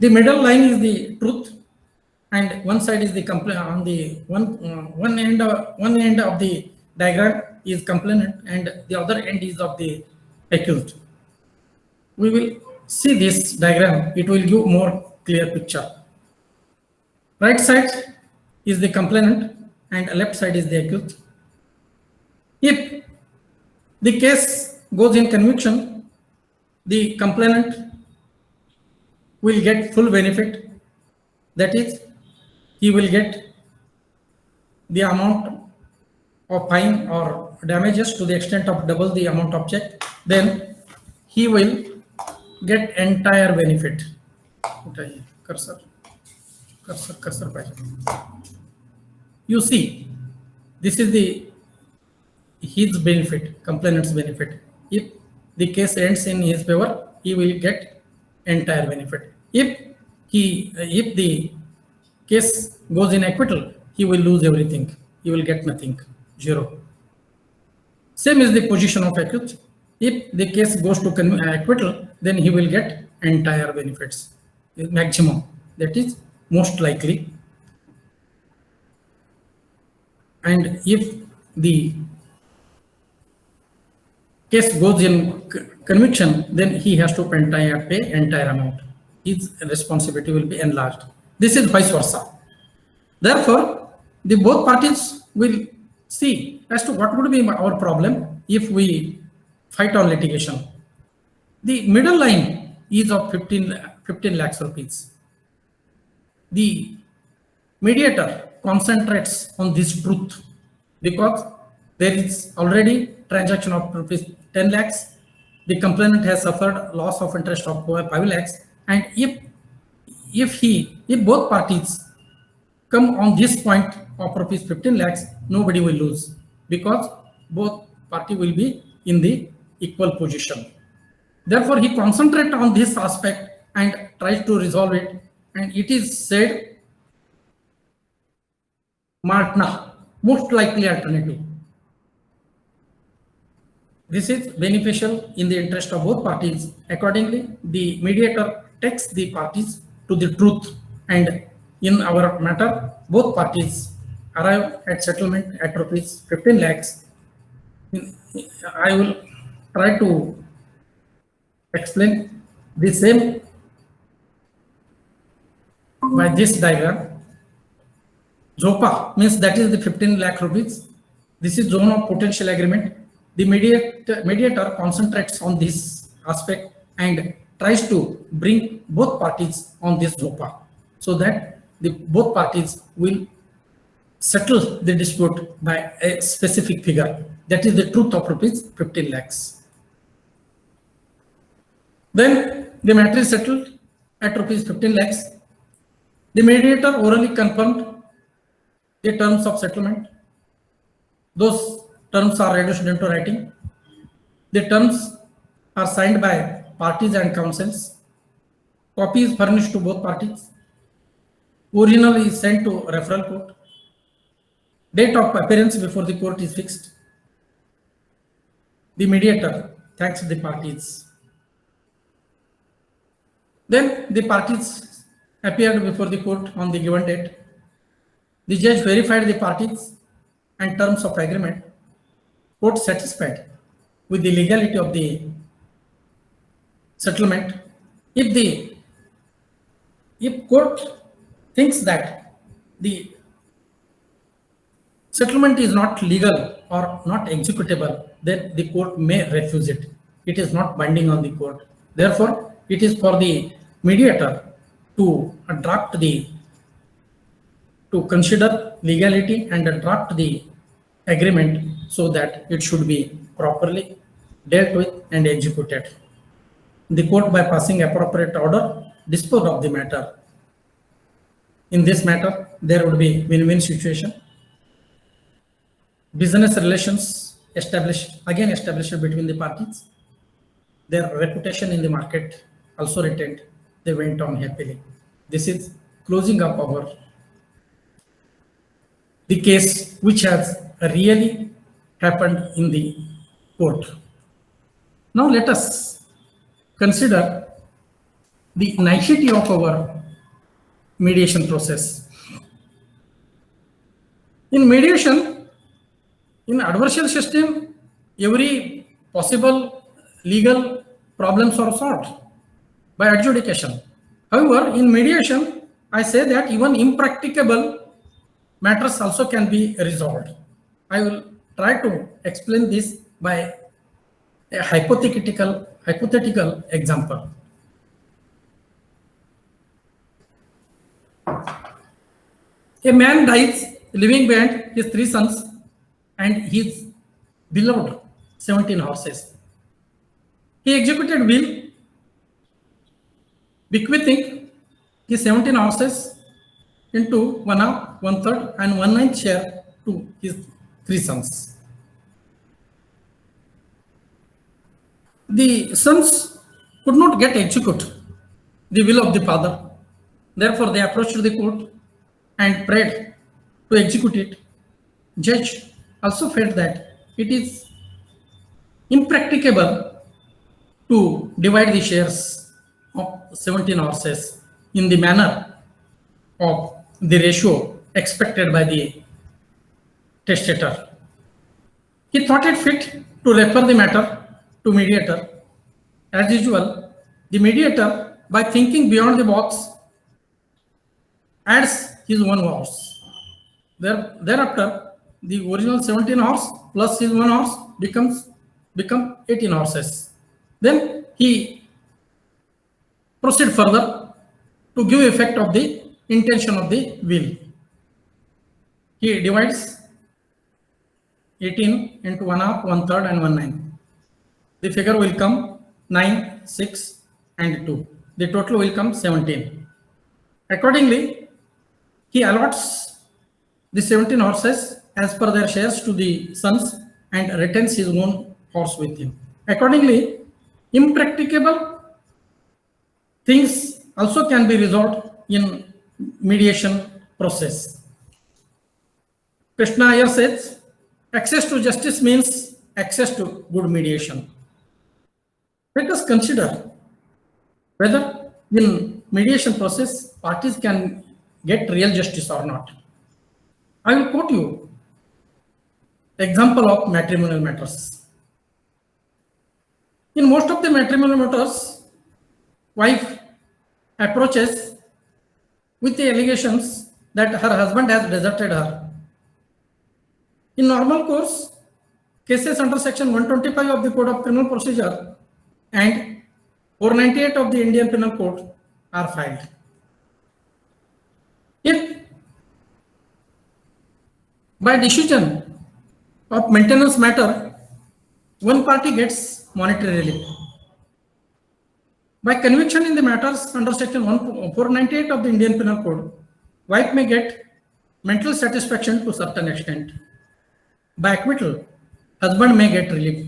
The middle line is the truth, and one side is the complaint. On the one end of the diagram is complainant, and the other end is of the accused. We will see this diagram. It will give more clear picture. Right side is the complainant and left side is the accused. If the case goes in conviction, the complainant will get full benefit. That is, he will get the amount of fine or damages to the extent of double the amount of check. Then he will get entire benefit. Cursor. You see, this is his benefit, complainant's benefit. If the case ends in his favor, he will get entire benefit. If the case goes in acquittal, he will lose everything. He will get nothing, zero. Same is the position of accused. If the case goes to acquittal, then he will get entire benefits, maximum. That is most likely. And if the case goes in conviction, then he has to pay entire amount. His responsibility will be enlarged. This is vice versa. Therefore, the both parties will see as to what would be our problem if we fight on litigation. The middle line is of 15 lakhs rupees. The mediator concentrates on this truth because there is already transaction of rupees 10 lakhs. The complainant has suffered loss of interest of 5 lakhs. And if if both parties come on this point of rupees 15 lakhs, nobody will lose because both party will be in the equal position. Therefore, he concentrates on this aspect and tries to resolve it. And it is said, Martna, most likely alternative. This is beneficial in the interest of both parties. Accordingly, the mediator takes the parties to the truth, and in our matter, both parties arrive at settlement at rupees 15 lakhs. I will try to explain the same by this diagram. ZOPA means that is the 15 lakh rupees. This is zone of potential agreement. The mediator concentrates on this aspect and tries to bring both parties on this ZOPA so that both parties will settle the dispute by a specific figure. That is the truth of rupees 15 lakhs. Then the matter is settled at rupees 15 lakhs. The mediator orally confirmed the terms of settlement. Those terms are reduced into writing. The terms are signed by parties and counsels. Copy is furnished to both parties. Original is sent to referral court. Date of appearance before the court is fixed. The mediator thanks the parties. Then the parties appeared before the court on the given date. The judge verified the parties and terms of agreement. Court satisfied with the legality of the settlement. If court thinks that the settlement is not legal or not executable, then the court may refuse it. It is not binding on the court. Therefore, it is for the mediator to consider legality and draft the agreement so that it should be properly dealt with and executed. The court, by passing appropriate order, dispose of the matter. In this matter, there would be win-win situation. Business relations established between the parties. Their reputation in the market also retained. They went on happily. This is closing up the case which has really happened in the court. Now let us consider the nicety of our mediation process. In mediation, in adversarial system, every possible legal problems are solved by adjudication. However, in mediation, I say that even impracticable matters also can be resolved. I will try to explain this by a hypothetical example. A man dies, leaving behind his 3 sons and his beloved 17 horses. He executed will, bequeathing his 17 horses into 1/2, 1/3, and 1/9 share to his 3 sons. The sons could not get execute the will of the father. Therefore, they approached the court and prayed to execute it. Judge also felt that it is impracticable to divide the shares of 17 horses in the manner of the ratio expected by the testator. He thought it fit to refer the matter to mediator. As usual, the mediator, by thinking beyond the box, adds his 1 horse. Thereafter, the original 17 horse plus his 1 horse become 18 horses. Then he proceed further to give effect of the intention of the will. He divides 18 into 1/2, 1/3, and 1/9. The figure will come 9, 6, and 2. The total will come 17. Accordingly, he allots the 17 horses as per their shares to the sons and retains his own horse with him. Accordingly, impracticable things also can be resolved in mediation process. Krishna Iyer says, access to justice means access to good mediation. Let us consider whether in mediation process parties can get real justice or not. I will quote you example of matrimonial matters. In most of the matrimonial matters, wife approaches with the allegations that her husband has deserted her. In normal course, cases under section 125 of the Code of Criminal Procedure and 498 of the Indian Penal Code are filed. If by decision of maintenance matter, one party gets monetary relief. By conviction in the matters under section 498 of the Indian Penal Code, wife may get mental satisfaction to a certain extent. By acquittal, husband may get relief.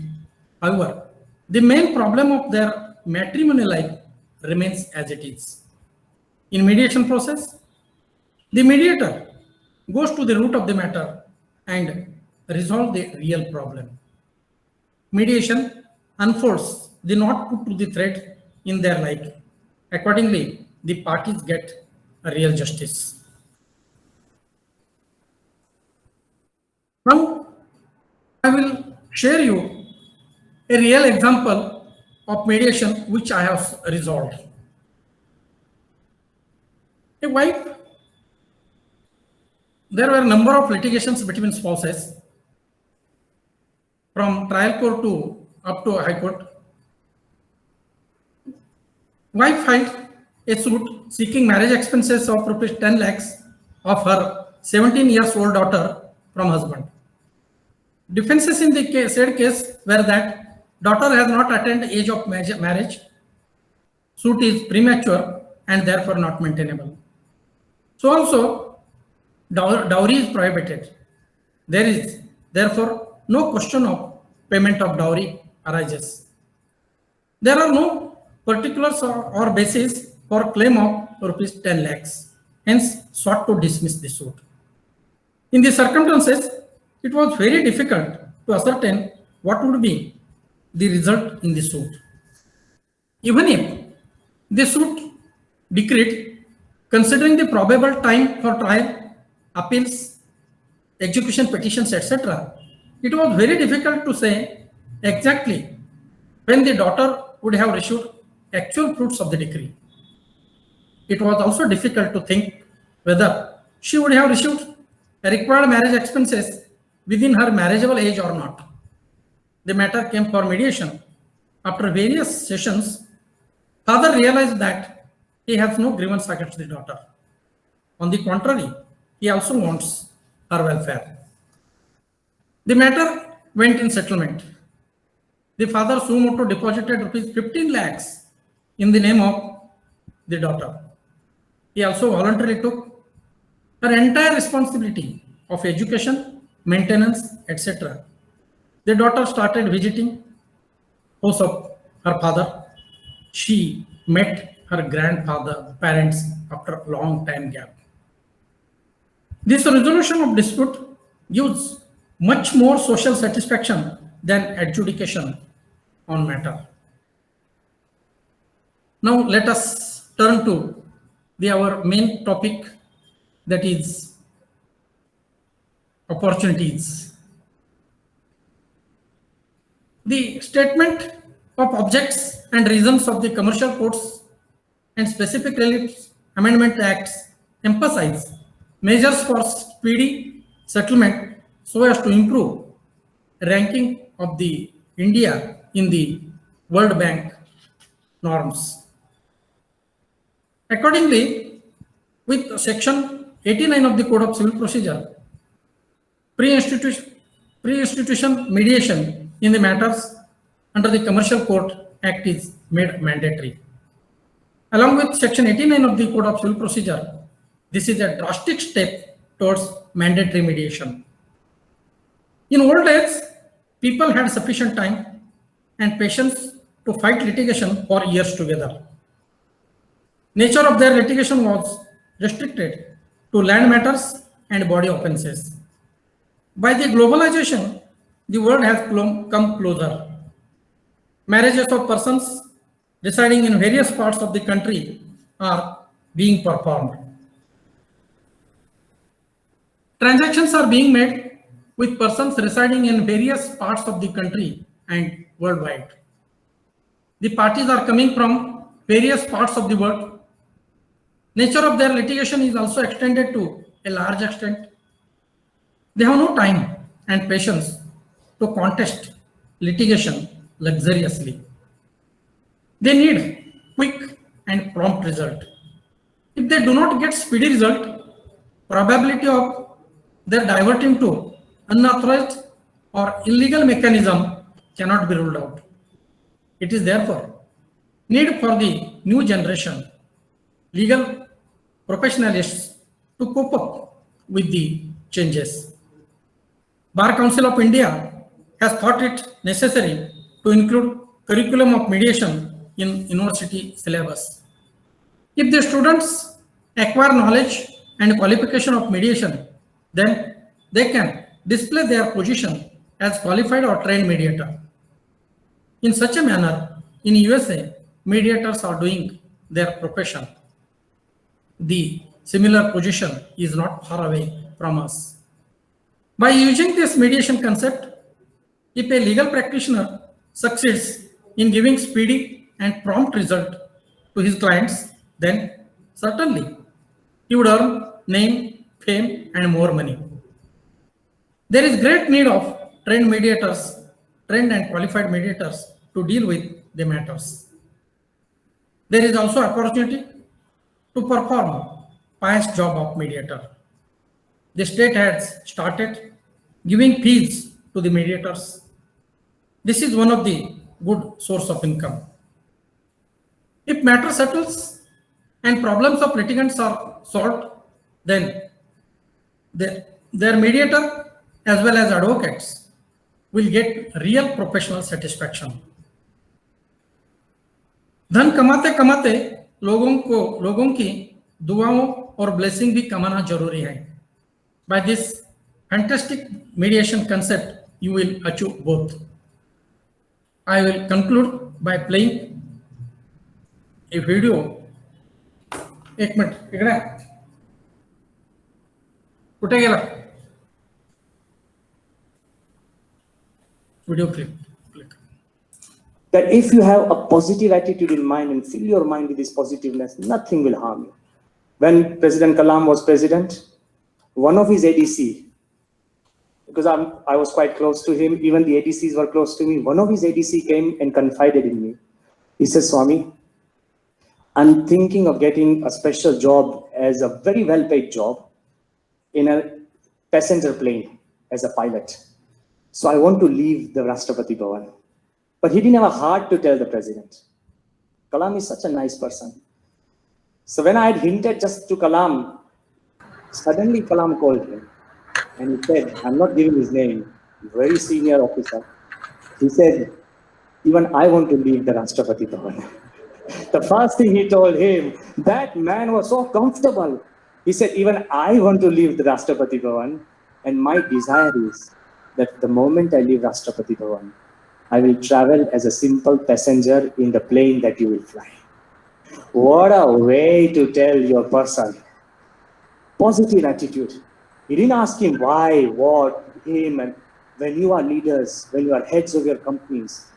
However, the main problem of their matrimonial life remains as it is. In mediation process, the mediator goes to the root of the matter and resolve the real problem. Mediation unfolds the knot put to the thread in their life. Accordingly, the parties get a real justice. Now, I will share you a real example of mediation which I have resolved. A wife, there were a number of litigations between spouses from trial court to up to high court. Wife filed a suit seeking marriage expenses of rupees 10 lakhs of her 17-year-old daughter from husband. Defenses in the said case were that daughter has not attained age of marriage, suit is premature and therefore not maintainable. So also dowry is prohibited. There is therefore no question of payment of dowry arises. There are no particulars or basis for claim of rupees 10 lakhs, hence sought to dismiss the suit. In the circumstances, it was very difficult to ascertain what would be the result in the suit. Even if the suit decreed, considering the probable time for trial, appeals, execution petitions, etc., it was very difficult to say exactly when the daughter would have received actual fruits of the decree. It was also difficult to think whether she would have received required marriage expenses within her marriageable age or not. The matter came for mediation. After various sessions, father realized that he has no grievance against the daughter. On the contrary, he also wants her welfare. The matter went in settlement. The father suo motu deposited rupees 15 lakhs in the name of the daughter. He also voluntarily took her entire responsibility of education, maintenance, etc. The daughter started visiting house of her father. She met her grandfather, parents after a long time gap. This resolution of dispute gives much more social satisfaction than adjudication on matter. Now let us turn to our main topic, that is opportunities. The statement of objects and reasons of the Commercial Courts and Specific Relief Amendment Acts emphasize measures for speedy settlement so as to improve ranking of the India in the World Bank norms. Accordingly, with section 89 of the Code of Civil Procedure, pre-institution mediation in the matters under the Commercial Court Act is made mandatory. Along with Section 89 of the Code of Civil Procedure, this is a drastic step towards mandatory mediation. In old days, people had sufficient time and patience to fight litigation for years together. Nature of their litigation was restricted to land matters and body offenses. By the globalization, the world has come closer. Marriages of persons residing in various parts of the country are being performed. Transactions are being made with persons residing in various parts of the country and worldwide. The parties are coming from various parts of the world. Nature of their litigation is also extended to a large extent. They have no time and patience to contest litigation luxuriously. They need quick and prompt result. If they do not get speedy result, probability of their diverting to unauthorized or illegal mechanism cannot be ruled out. It is therefore need for the new generation legal professionalists to cope up with the changes. Bar Council of India has thought it necessary to include curriculum of mediation in university syllabus. If the students acquire knowledge and qualification of mediation, then they can display their position as qualified or trained mediator. In such a manner, in USA, mediators are doing their profession. The similar position is not far away from us. By using this mediation concept, if a legal practitioner succeeds in giving speedy and prompt result to his clients, then certainly he would earn name, fame, and more money. There is great need of trained mediators, trained and qualified mediators to deal with the matters. There is also opportunity to perform pious job of mediator. The state has started giving fees to the mediators. This is one of the good source of income. If matter settles and problems of litigants are solved, then their mediator as well as advocates will get real professional satisfaction. धन कमाते कमाते लोगों की दुआओं और blessing भी कमाना जरूरी है. By this fantastic mediation concept, you will achieve both. I will conclude by playing a video. एक मिनट इकडे कुठे गेला video clip. That if you have a positive attitude in mind and fill your mind with this positiveness, nothing will harm you. When President Kalam was president, one of his ADC, because I was quite close to him, even the ADCs were close to me, one of his ADC came and confided in me. He says, Swami, I'm thinking of getting a special job as a very well-paid job in a passenger plane as a pilot. So I want to leave the Rashtrapati Bhavan. But he didn't have a heart to tell the president. Kalam is such a nice person. So when I had hinted just to Kalam, suddenly Kalam called him. And he said, I'm not giving his name, very senior officer. He said, even I want to leave the Rashtrapati Bhavan. The first thing he told him, that man was so comfortable. He said, even I want to leave the Rashtrapati Bhavan. And my desire is that the moment I leave Rashtrapati Bhavan, I will travel as a simple passenger in the plane that you will fly. What a way to tell your person. Positive attitude. He didn't ask him why, what, him, and when you are leaders, when you are heads of your companies,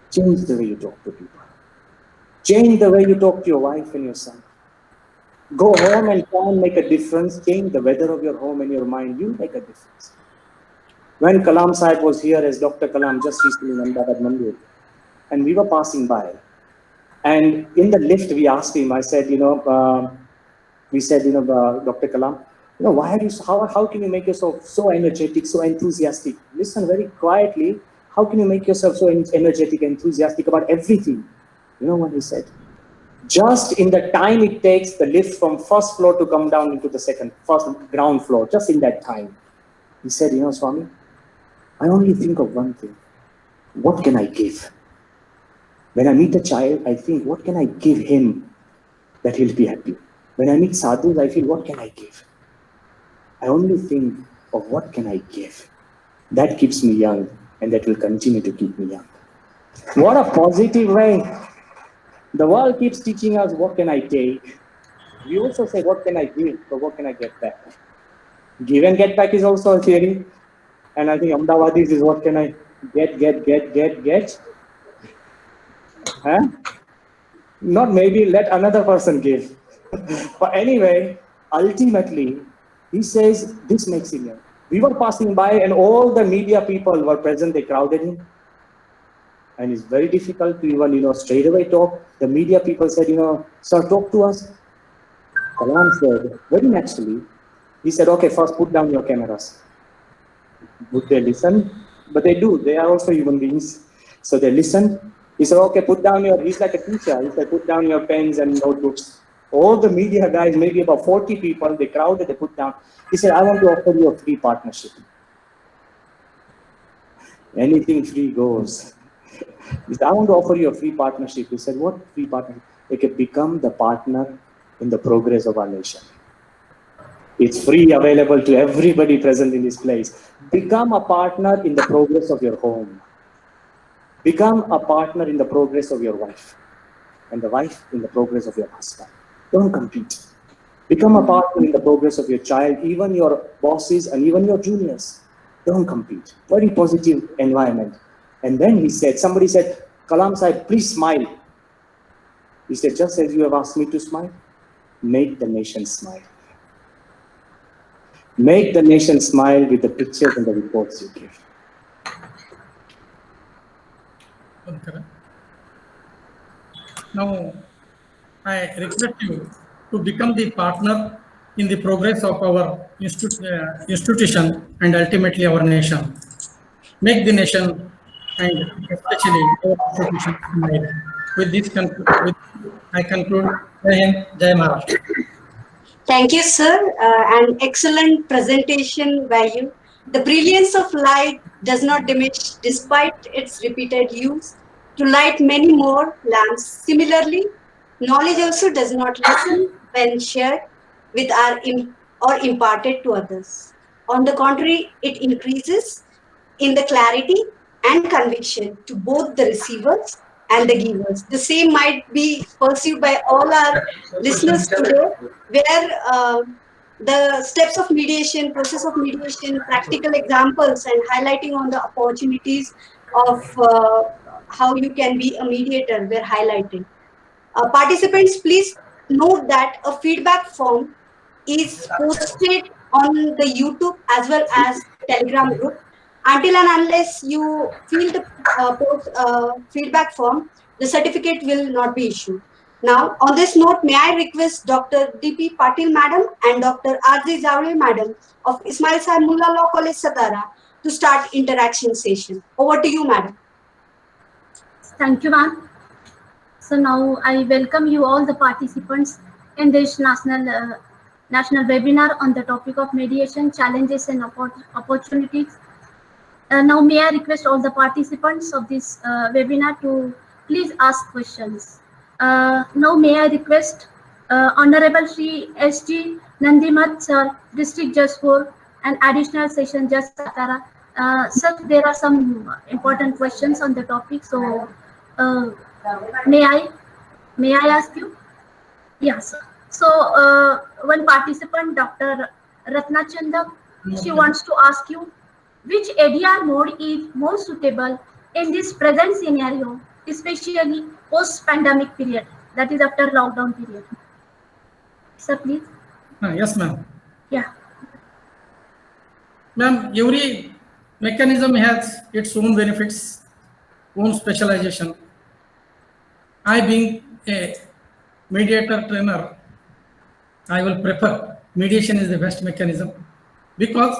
change the way you talk to people. Change the way you talk to your wife and your son. Go home and try and make a difference. Change the weather of your home and your mind. You make a difference. When Kalam Sahib was here as Dr. Kalam just recently in Ahmedabad Mandir, and we were passing by, and in the lift we asked him, I said, Dr. Kalam, why are you, how can you make yourself so energetic, so enthusiastic? Listen very quietly, how can you make yourself so energetic, enthusiastic about everything? You know what he said? Just in the time it takes the lift from first floor to come down into the first ground floor, just in that time. He said, you know, Swami, I only think of one thing. What can I give? When I meet a child, I think, what can I give him that he'll be happy? When I meet sadhus, I feel, what can I give? I only think of what can I give. That keeps me young, and that will continue to keep me young. What a positive way. The world keeps teaching us, what can I take? We also say, what can I give, but what can I get back? Give and get back is also a theory. And I think Ahmedabadis is what can I get? Huh? Not maybe, let another person give. But anyway, ultimately, he says, this makes him young. We were passing by and all the media people were present, they crowded him. And it's very difficult to even, you know, straight away talk. The media people said, you know, sir, talk to us. Kalam said, very naturally, he said, okay, first put down your cameras. Would they listen? But they do, they are also human beings. So they listen. He said, okay, put down your, he's like a teacher. He said, put down your pens and notebooks. All the media guys, maybe about 40 people, they crowded, they put down. He said, I want to offer you a free partnership. Anything free goes. He said, I want to offer you a free partnership. He said, what free partnership? They can become the partner in the progress of our nation. It's free, available to everybody present in this place. Become a partner in the progress of your home. Become a partner in the progress of your wife. And the wife in the progress of your husband. Don't compete. Become a partner in the progress of your child, even your bosses and even your juniors. Don't compete. Very positive environment. And then he said, somebody said, Kalam Sahib, please smile. He said, just as you have asked me to smile, make the nation smile. Make the nation smile with the pictures and the reports you give. Okay. Now, I request you to become the partner in the progress of our institution and ultimately our nation. Make the nation and especially our institution smile. With this, I conclude. Jai Hind, Jai Maharashtra. Thank you, sir. An excellent presentation by you. The brilliance of light does not diminish despite its repeated use to light many more lamps. Similarly, knowledge also does not lessen when shared with or imparted to others. On the contrary, it increases in the clarity and conviction to both the receivers and the givers. The same might be perceived by all our listeners today, where the steps of mediation, process of mediation, practical examples, and highlighting on the opportunities of how you can be a mediator were highlighted. Participants, please note that a feedback form is posted on the YouTube as well as Telegram group. Until and unless you fill the feedback form, the certificate will not be issued. Now, on this note, may I request Dr. D.P. Patil Madam and Dr. R.J. Javle Madam of Ismail Sahib Mullah Law College, Satara to start interaction session. Over to you, Madam. Thank you, ma'am. So now I welcome you all the participants in this national webinar on the topic of mediation, challenges and opportunities. Now may I request all the participants of this webinar to please ask questions. Now may I request Honorable Shri S.G. Nandimat Sir, District Judge 4 and Additional Session Judge Satara. Sir, there are some important questions on the topic, so may I ask you? Yes. So one participant, Dr. Ratna Chandam, she wants to ask you, which ADR mode is more suitable in this present scenario, especially post-pandemic period, that is after lockdown period? Sir, please. Yes, ma'am. Yeah. Ma'am, every mechanism has its own benefits, own specialization. I, being a mediator trainer, I will prefer mediation is the best mechanism, because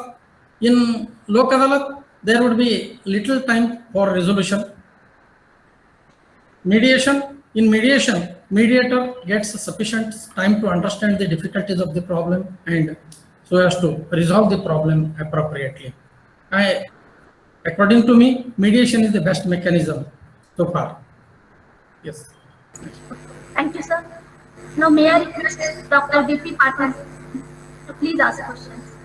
in Lok Adalat, there would be little time for resolution. In mediation, mediator gets sufficient time to understand the difficulties of the problem and so as to resolve the problem appropriately. According to me, mediation is the best mechanism so far. Yes. Thank you, sir. Now, may I request Dr. D.P. Patil to please ask questions.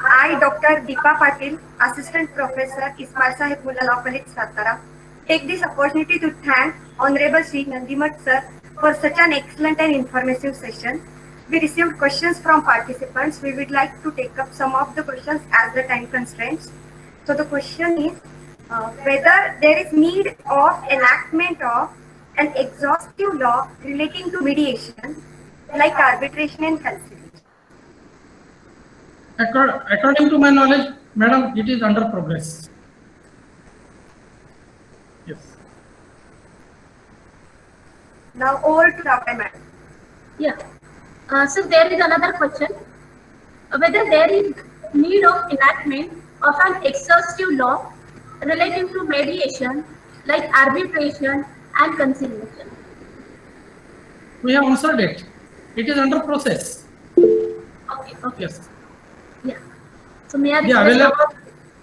I, Dr. Deepa Patil, Assistant Professor, Ismail Sahib Mullah Law College, Satara, take this opportunity to thank Honorable Sri Nandimat sir for such an excellent and informative session. We received questions from participants. We would like to take up some of the questions as the time constraints. So the question is whether there is need of enactment of an exhaustive law relating to mediation like arbitration and conciliation. According to my knowledge, madam, it is under progress. Yes. Now over to Dr. Madam. Yeah. So there is another question. Whether there is need of enactment of an exhaustive law relating to mediation like arbitration and conciliation. We have answered it. It is under process. Okay. Okay. Yes. Yeah. So may I The available,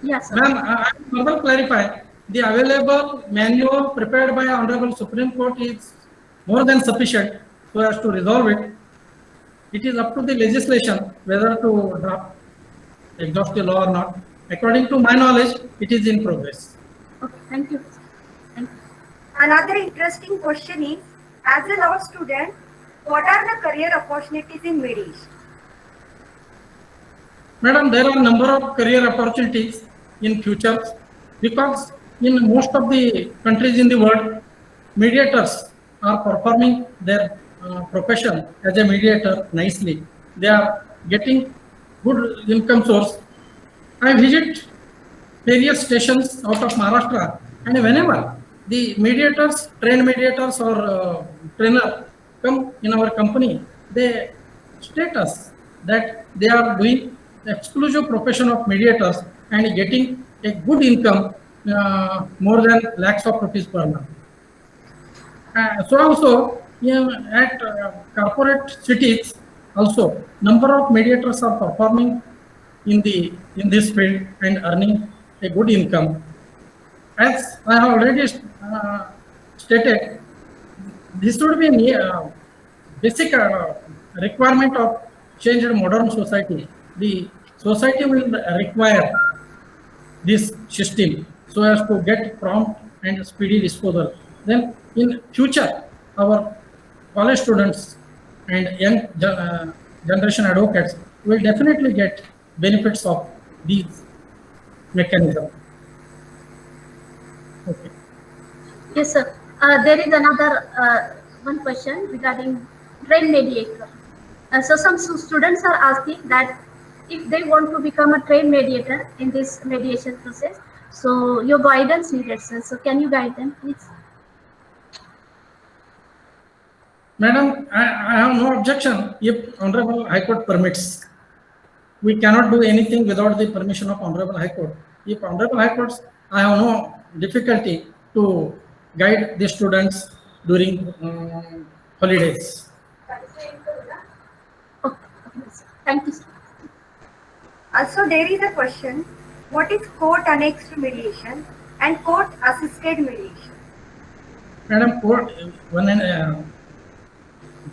yes, sir. ma'am, I will clarify. The available manual prepared by Honorable Supreme Court is more than sufficient so as to resolve it. It is up to the legislation whether to draft exhaustive law or not. According to my knowledge, it is in progress. Okay. Thank you. Thank you. Another interesting question is, as a law student, what are the career opportunities in mediation? Madam, there are a number of career opportunities in future because in most of the countries in the world, mediators are performing their profession as a mediator nicely. They are getting good income source. I visit various stations out of Maharashtra, and whenever the mediators, trained mediators or trainer come in our company, they state us that they are doing the exclusive profession of mediators and getting a good income, more than lakhs of rupees per month. So also, at corporate cities, also number of mediators are performing in this field and earning a good income. As I have already stated, this would be a basic requirement of changed modern society. The society will require this system so as to get prompt and speedy disposal. Then in future, our college students and young generation advocates will definitely get benefits of these mechanisms. Okay. Yes, sir. There is another one question regarding trained mediator. So some students are asking that if they want to become a trained mediator in this mediation process, so your guidance needed, sir. So can you guide them, please? Madam, I have no objection if Honorable High Court permits. We cannot do anything without the permission of Honorable High Court. If Honorable High Court, I have no difficulty to guide the students during holidays. Okay. Thank you, sir. Also, there is a question, what is court-annexed mediation and court-assisted mediation? Madam, court,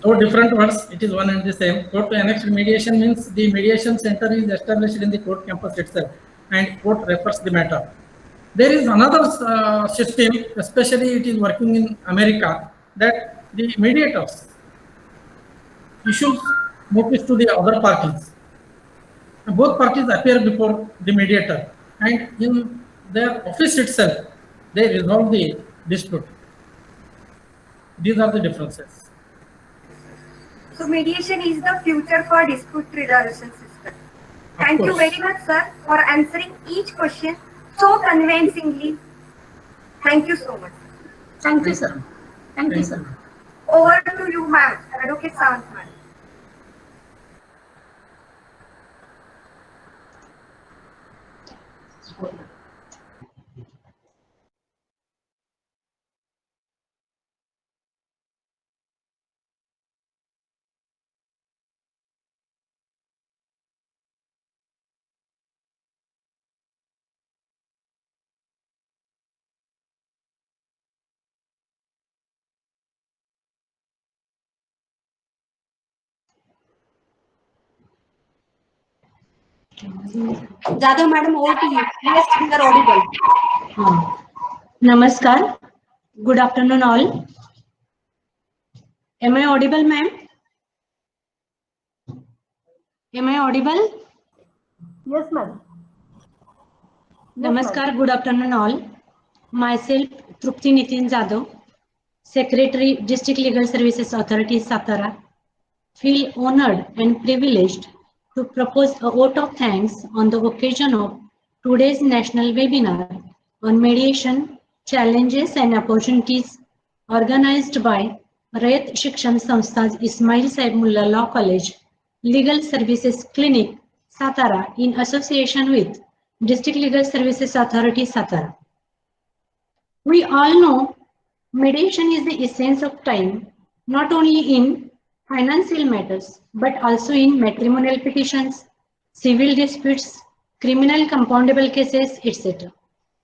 though different words, it is one and the same. Court-annexed mediation means the mediation center is established in the court campus itself and court refers the matter. There is another system, especially it is working in America, that the mediators issues notice to the other parties. Both parties appear before the mediator and in their office itself, they resolve the dispute. These are the differences. So mediation is the future for dispute resolution system. Thank you very much, sir, for answering each question so convincingly. Thank you so much. Thank you, sir. Thank you, sir. Over to you, ma'am, Advocate Sawant, ma'am. Jadhav madam, over to you. Yes, you are audible. Namaskar. Good afternoon, all. Am I audible, ma'am? Am I audible? Yes, ma'am. Namaskar. Good afternoon, all. Myself, Trupti Nitin Jadhav, Secretary, District Legal Services Authority, Satara, feel honored and privileged to propose a vote of thanks on the occasion of today's national webinar on mediation, challenges and opportunities organized by Rayat Shikshan Sanstha's Ismail Saib Mullah Law College Legal Services Clinic, Satara, in association with District Legal Services Authority, Satara. We all know mediation is the essence of time, not only in financial matters, but also in matrimonial petitions, civil disputes, criminal compoundable cases, etc.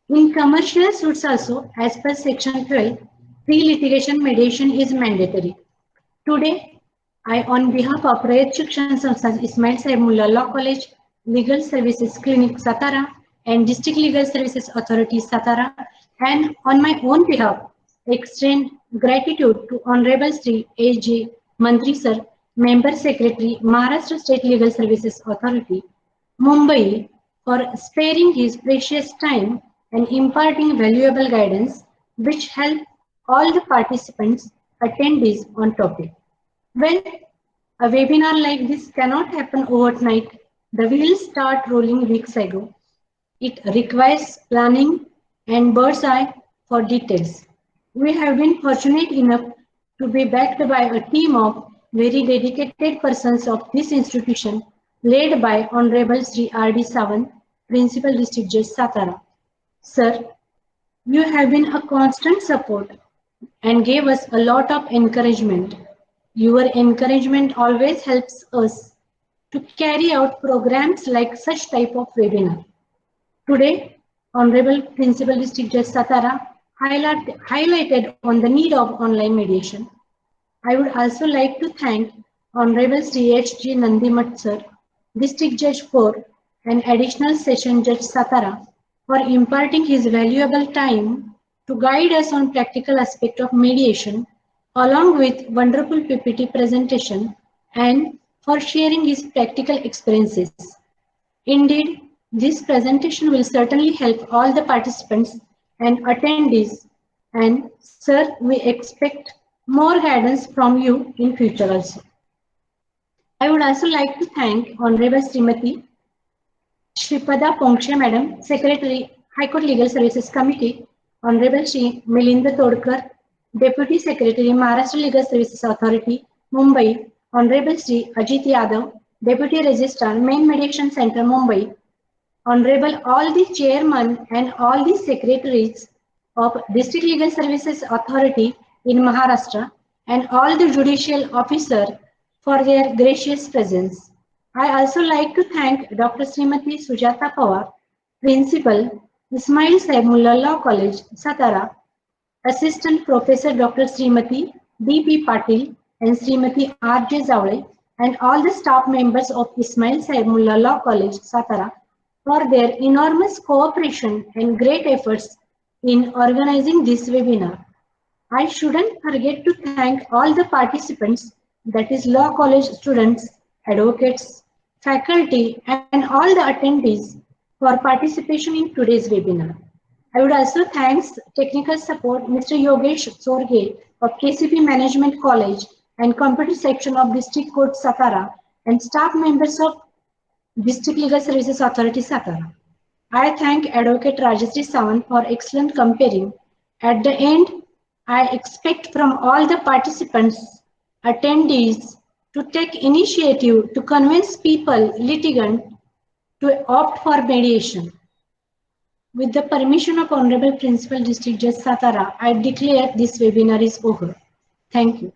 In commercial suits also, as per Section 12, pre-litigation mediation is mandatory. Today, I, on behalf of Rayat Shikshan Sanstha Ismail Saib Mullah Law College, Legal Services Clinic, Satara, and District Legal Services Authority, Satara, and on my own behalf, extend gratitude to Honorable Sri A.J. Mantri Sir, Member Secretary, Maharashtra State Legal Services Authority, Mumbai, for sparing his precious time and imparting valuable guidance, which help all the participants attendees on topic. Well, a webinar like this cannot happen overnight. The wheels start rolling weeks ago. It requires planning and bird's eye for details. We have been fortunate enough to be backed by a team of very dedicated persons of this institution, led by Honorable Sri R.D. Sawant, Principal District Judge, Satara. Sir, you have been a constant support and gave us a lot of encouragement. Your encouragement always helps us to carry out programs like such type of webinar. Today, Honorable Principal District Judge Satara highlighted on the need of online mediation. I would also like to thank Honorable Sri H.G. Nandimat Sir, District Judge 4 and Additional Session Judge Satara, for imparting his valuable time to guide us on practical aspect of mediation, along with wonderful PPT presentation, and for sharing his practical experiences. Indeed, this presentation will certainly help all the participants and attendees, and sir, we expect more guidance from you in future also. I would also like to thank Honorable Srimati Shripada Ponkshe Madam, Secretary, High Court Legal Services Committee, Honorable Shri Milinda Todkar, Deputy Secretary, Maharashtra Legal Services Authority, Mumbai, Honorable Shri Ajit Yadav, Deputy Registrar, Main Mediation Center, Mumbai, Honorable all the Chairman and all the Secretaries of District Legal Services Authority in Maharashtra, and all the Judicial Officer for their gracious presence. I also like to thank Dr. Srimati Sujata Pawar, Principal, Ismail Saib Mullah Law College, Satara, Assistant Professor Dr. Srimati D.P. Patil and Srimati R.J. Zawde, and all the staff members of Ismail Saib Mullah Law College, Satara, for their enormous cooperation and great efforts in organizing this webinar. I shouldn't forget to thank all the participants, that is Law College students, advocates, faculty, and all the attendees for participation in today's webinar. I would also thank technical support Mr. Yogesh Sorge of KCP Management College and Computer Section of District Court Satara, and staff members of District Legal Services Authority, Satara. I thank Advocate Rajeshri Sawant for excellent comparing. At the end, I expect from all the participants, attendees, to take initiative to convince people, litigant, to opt for mediation. With the permission of Honorable Principal District Judge Satara, I declare this webinar is over. Thank you.